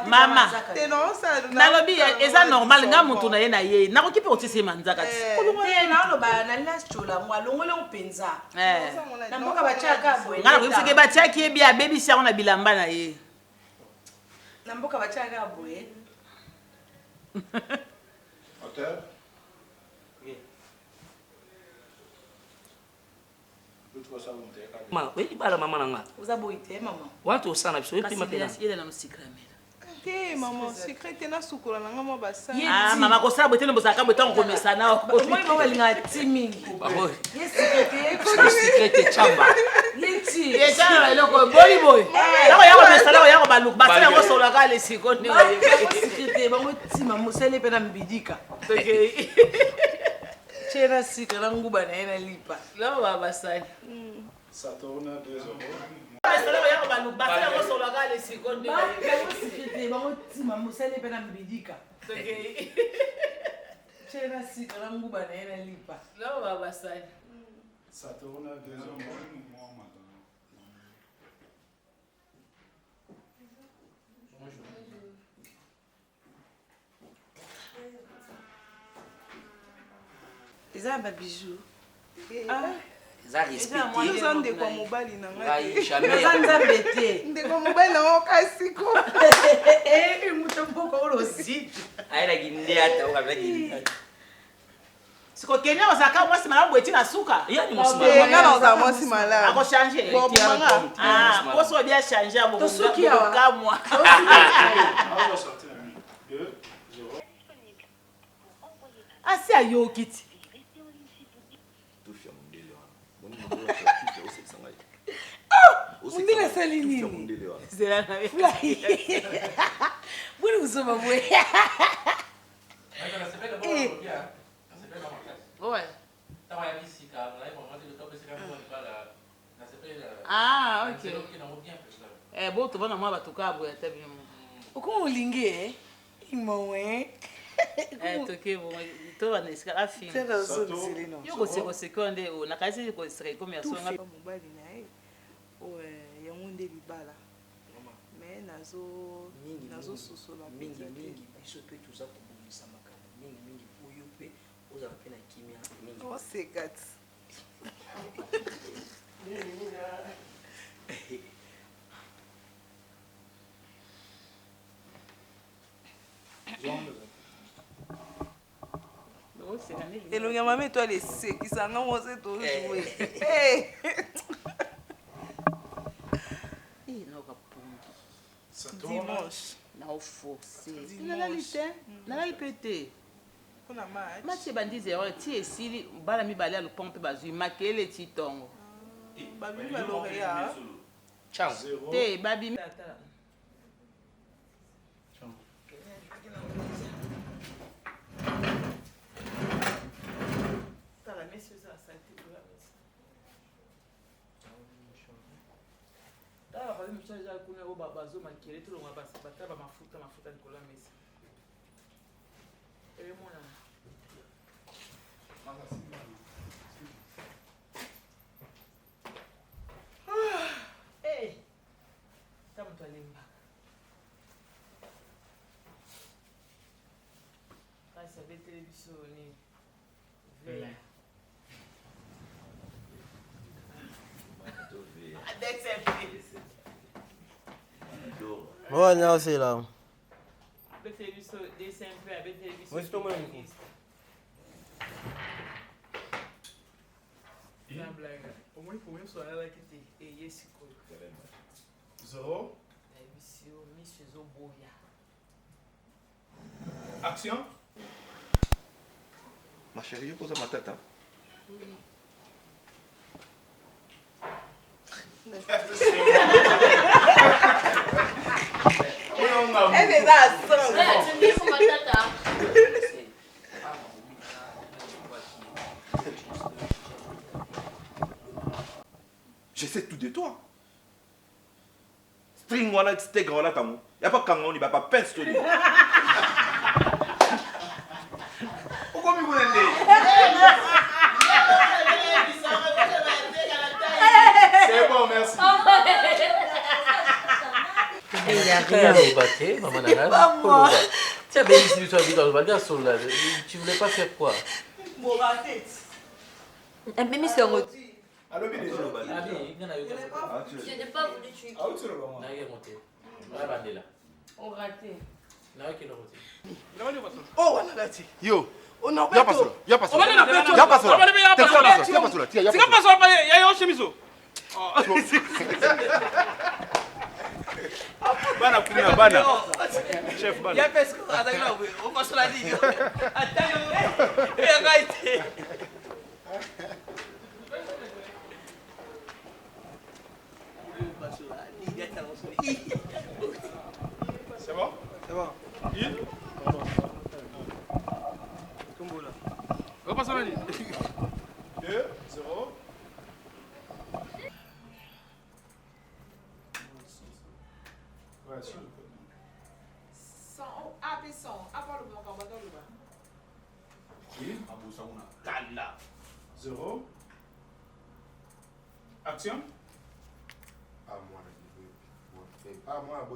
Speaker 10: Mama, nalobi eza normal nga mutu na ye na ye nakoki mpe otisi manzaka nga nakoyebisaki batiaki ye bi abebisi yango na bilamba na ye
Speaker 5: Ma, oui, bala mama nanga.
Speaker 4: Vous aboyez maman.
Speaker 5: Watu sana biso prima pena.
Speaker 10: Yele na msikramela.
Speaker 3: Te maman, secret na sukola nanga mo basa.
Speaker 10: Ah mama ko sala botele mbosaka botango komesa na.
Speaker 4: Moi mama linga timingi.
Speaker 5: Babo.
Speaker 4: Yes secret.
Speaker 5: Secret chamba.
Speaker 4: Leti.
Speaker 10: Ye chamba loko boli boy. Lako yako mesala yako baluk. Basala ko sola ka le sikondi.
Speaker 4: Secret bango tima mosele pena mbidika. Okay. Chera sika na nguba na ena lipa.
Speaker 10: Lako baba sana.
Speaker 13: Ça tourne à 2 euros. Ça tourne à 2 euros.
Speaker 4: Ils ont un bijou. Ah.
Speaker 14: eza respecté
Speaker 10: eza ndeko ya mobali na ngai
Speaker 4: eza nzambe te
Speaker 10: ndeko ya mobali nango kasi ko
Speaker 4: moto moko olosite
Speaker 14: ayelaki nde ata okabelaki
Speaker 5: siko kenya ozalaka mwasi malamu boye ntina suka
Speaker 10: nga na ozala mwasi malamu
Speaker 5: akochange poso obi achange abokamwa asi ayoki ti
Speaker 10: mundele asali nini bwini kusoma bwe
Speaker 5: bo tobana mwa batuka boya ta bino
Speaker 10: okoma olingi imowe
Speaker 5: tobana esika afilmyokoseko nde nakasi koseka ekomi ya songa
Speaker 10: mobali na ye yango nde libala me nazosusola
Speaker 14: mingi biso mpe toza kobongisa makambo mingi oyo mpe ozala mpe na kimia
Speaker 10: oseka ti elongi ya mama etoile esekisanga mose tozwe dimanche
Speaker 5: naoforce nalali te nalali mpe te mati ebandi 0 ti esili bana mibale ya lupon mpe bazwi makele ti ntongo
Speaker 10: babimi baloreya
Speaker 5: te babimi tala babi mosusu eza kuna oyo bazomakele tolonga batala bamafuta likolo ya mesa emonana ta moto alembaka kasi abetele biso ni vere
Speaker 15: Ouais, non, c'est là.
Speaker 5: Moi,
Speaker 15: c'est toi,
Speaker 13: Action.
Speaker 11: Ma chérie, pose ma tête. Je sais tout de toi. String wana steak wana tamu. Ya pas kanga ni ba pas pince to ni. Okomi kunende.
Speaker 13: C'est bon, merci.
Speaker 15: Il y a rien au bâté, maman Nana. Pas moi. Tu as béni si tu as vu dans le bagage sur là. Tu voulais pas faire quoi?
Speaker 10: Mon raté.
Speaker 12: Mais c'est un autre.
Speaker 13: Alors, bien déjà.
Speaker 12: Je n'ai pas voulu tuer.
Speaker 13: Ah, tu le vois.
Speaker 12: On raté.
Speaker 10: Oh, on a raté.
Speaker 13: Yo.
Speaker 10: On a
Speaker 13: Ya paso. Ya paso. Ya paso. Ya paso.
Speaker 1: Sika paso pa ya yo chemiso. Bana kuna bana. Chef bana.
Speaker 10: Ya pesco ataka we. On passe la ligne. Attends. Et arrête.
Speaker 13: C'est bon?
Speaker 10: C'est bon.
Speaker 13: Il?
Speaker 10: Tombola.
Speaker 13: On passe la ligne. 2, 0. Ouais, sur le côté.
Speaker 10: 100. Ah, mais 100. À part le blanc, on va dans le bas.
Speaker 13: Oui. 0. Action.
Speaker 11: Moi,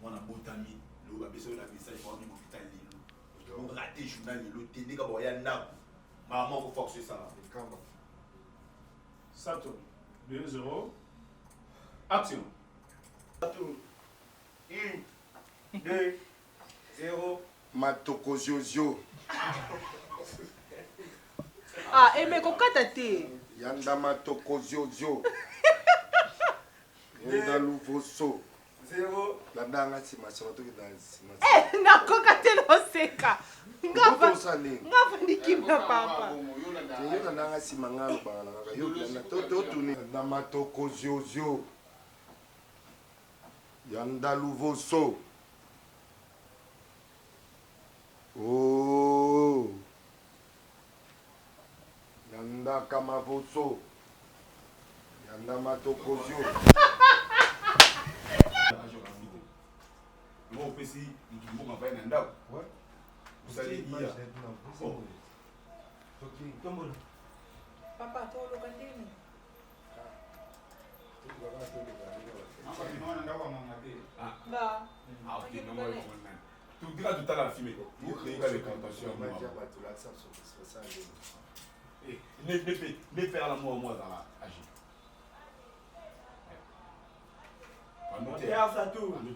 Speaker 16: on a botami, l'eau a besoin d'un message pour nous hôpital l'eau. On raté journal l'eau, t'es négocié à Nab. Maman, faut forcer ça. Saturn. 2-0. Action.
Speaker 17: Saturn. 1, 2, 0. Matokozozio.
Speaker 4: Ah, mais kokata te.
Speaker 17: Yanda matokozozio. Yanda luvoso. 0. Yanda ngati masato kidansi.
Speaker 4: Na kokate no seka.
Speaker 17: Ngapa sale.
Speaker 4: Ngapa ndikimba papa.
Speaker 17: Yanda nanga simangalo bana. Yanda toto tuni. Yanda matokozozio. Yanda luvoso. Oh. Yanda kamavoso. Yanda matokozio.
Speaker 16: Moi, aussi, nous avons fait un endroit. Vous allez dire. Oh.
Speaker 4: Papa, tu as le candine.
Speaker 16: Ah, ok, non, moi, tu diras tout à l'heure filmé. Vous créez les contentions. Ne faire l'amour moi dans la agir.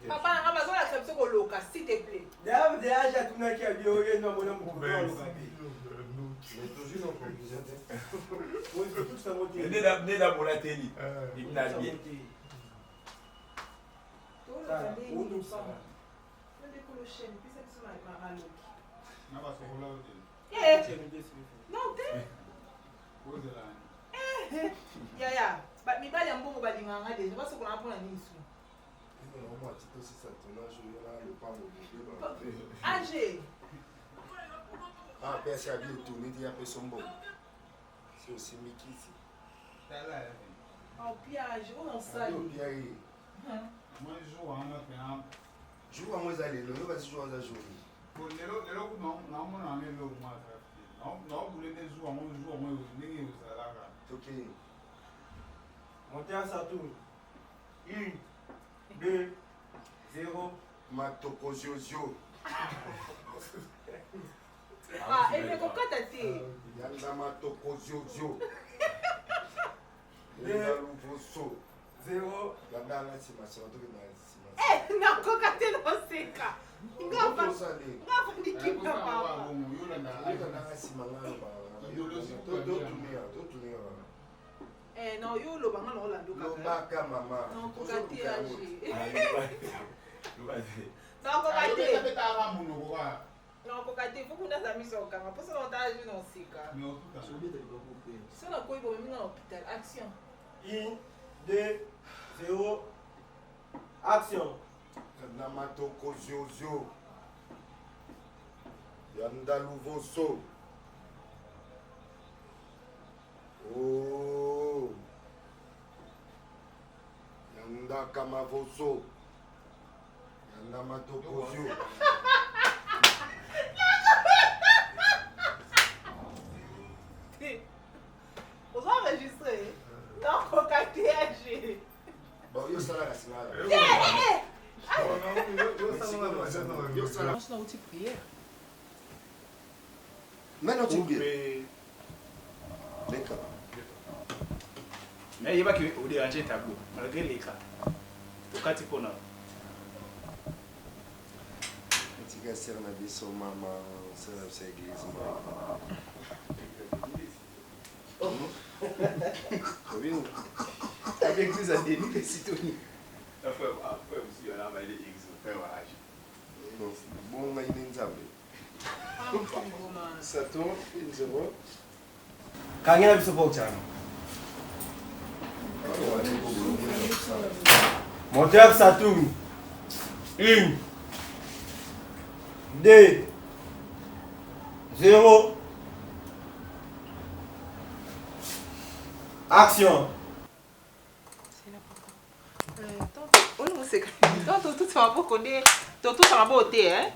Speaker 4: Papa, on a besoin d'accepter que l'oka, s'il te plaît.
Speaker 17: Déjà, tu n'as qu'à dire, oui, non, mon amour.
Speaker 16: Ne la pour la télé. Il n'a bien.
Speaker 4: Yaya, but me buy them bomb badi nganga de. What's going to happen in this? Angé.
Speaker 17: Ah, personne a bien tourné, il y a personne bon. C'est aussi Mickey.
Speaker 4: Oh, piage, on en sale.
Speaker 16: Moi, je joue en un.
Speaker 17: Je joue à moi, j'allais, le vas-y jouer à la journée.
Speaker 16: Pour les autres, non, on a mis le mois. Non, vous voulez jouer à moi, je joue à moi, vous n'avez pas ça.
Speaker 17: Ok.
Speaker 18: Montez à Saturne. 1, 2, 0.
Speaker 17: Matokozozio.
Speaker 4: Ah, et mais pourquoi t'as dit?
Speaker 17: Yanda matokozozio. Yanda luvoso.
Speaker 18: 0.
Speaker 17: Yanda ngati masato kidansi.
Speaker 4: Na kokate no seka. Ngapa ndikimba papa.
Speaker 17: Yanda nanga simangalo bana. Totunia.
Speaker 4: Non, yo lo banga no lando kaka.
Speaker 17: Lobaka mama.
Speaker 4: Non, kokate agi.
Speaker 16: Non,
Speaker 4: kokate. Non, kokate, faut qu'on a amis au kanga. Pour ça on t'a vu non seka.
Speaker 16: Mais en tout cas,
Speaker 4: ça na quoi bon même dans l'hôpital. Action.
Speaker 18: 1, 2, 0. Action.
Speaker 17: Yanda matokozozio. Yanda luvoso. Oh. Yanda kamavoso. Yanda matokozio.
Speaker 4: On va enregistrer. Non, kokate agi.
Speaker 17: Bon, yo sala la sinala.
Speaker 4: Yo sala. On outil prière.
Speaker 17: Maintenant tu peux. D'accord.
Speaker 16: Mais il va que au déranger tableau malgré les cas. Au cas tu connais.
Speaker 17: Tu vas faire na biso mama, c'est l'église. Oui.
Speaker 16: Avec vous à des citoyens. Après aussi on a mal les ex faire âge.
Speaker 17: Bon, on a une nzambe. Ça tourne, 0.
Speaker 18: Kangina biso po chana. Montez à Saturne. 1, 2, 0. Action.
Speaker 4: Tantôt tout ça va pas connaître. Tantôt ça va pas ôter hein.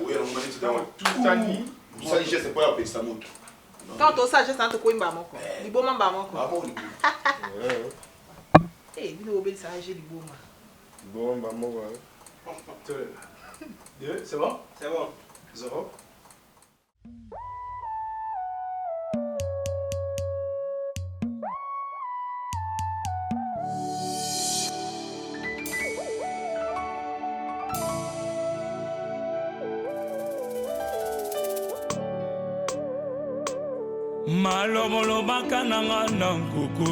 Speaker 16: Oui, on m'a dit tout ani. Vous savez c'est pas la peste moto.
Speaker 4: Tantôt ça juste entre quoi imba moko. Liboma mba moko.
Speaker 16: Ah bon.
Speaker 4: Eh, bino obéi ça j'ai liboma.
Speaker 17: Bon, bah moi.
Speaker 16: 2, c'est bon?
Speaker 18: C'est bon.
Speaker 16: 0.
Speaker 1: Malobolobaka nanga na nkoko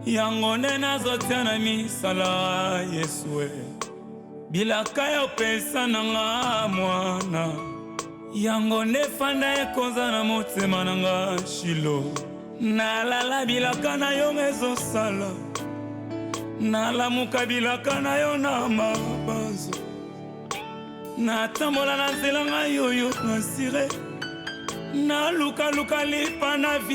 Speaker 1: yango nde nazotia na misala Yesue bilaka yo pesa nanga mwana yango nde fanda ekonza na motema nanga Shilo nalala bilaka na yo ezosala nalamuka bilaka na yo na mabanzo natambola na nzela ngai oyo nasire nalukaluka lipa na vi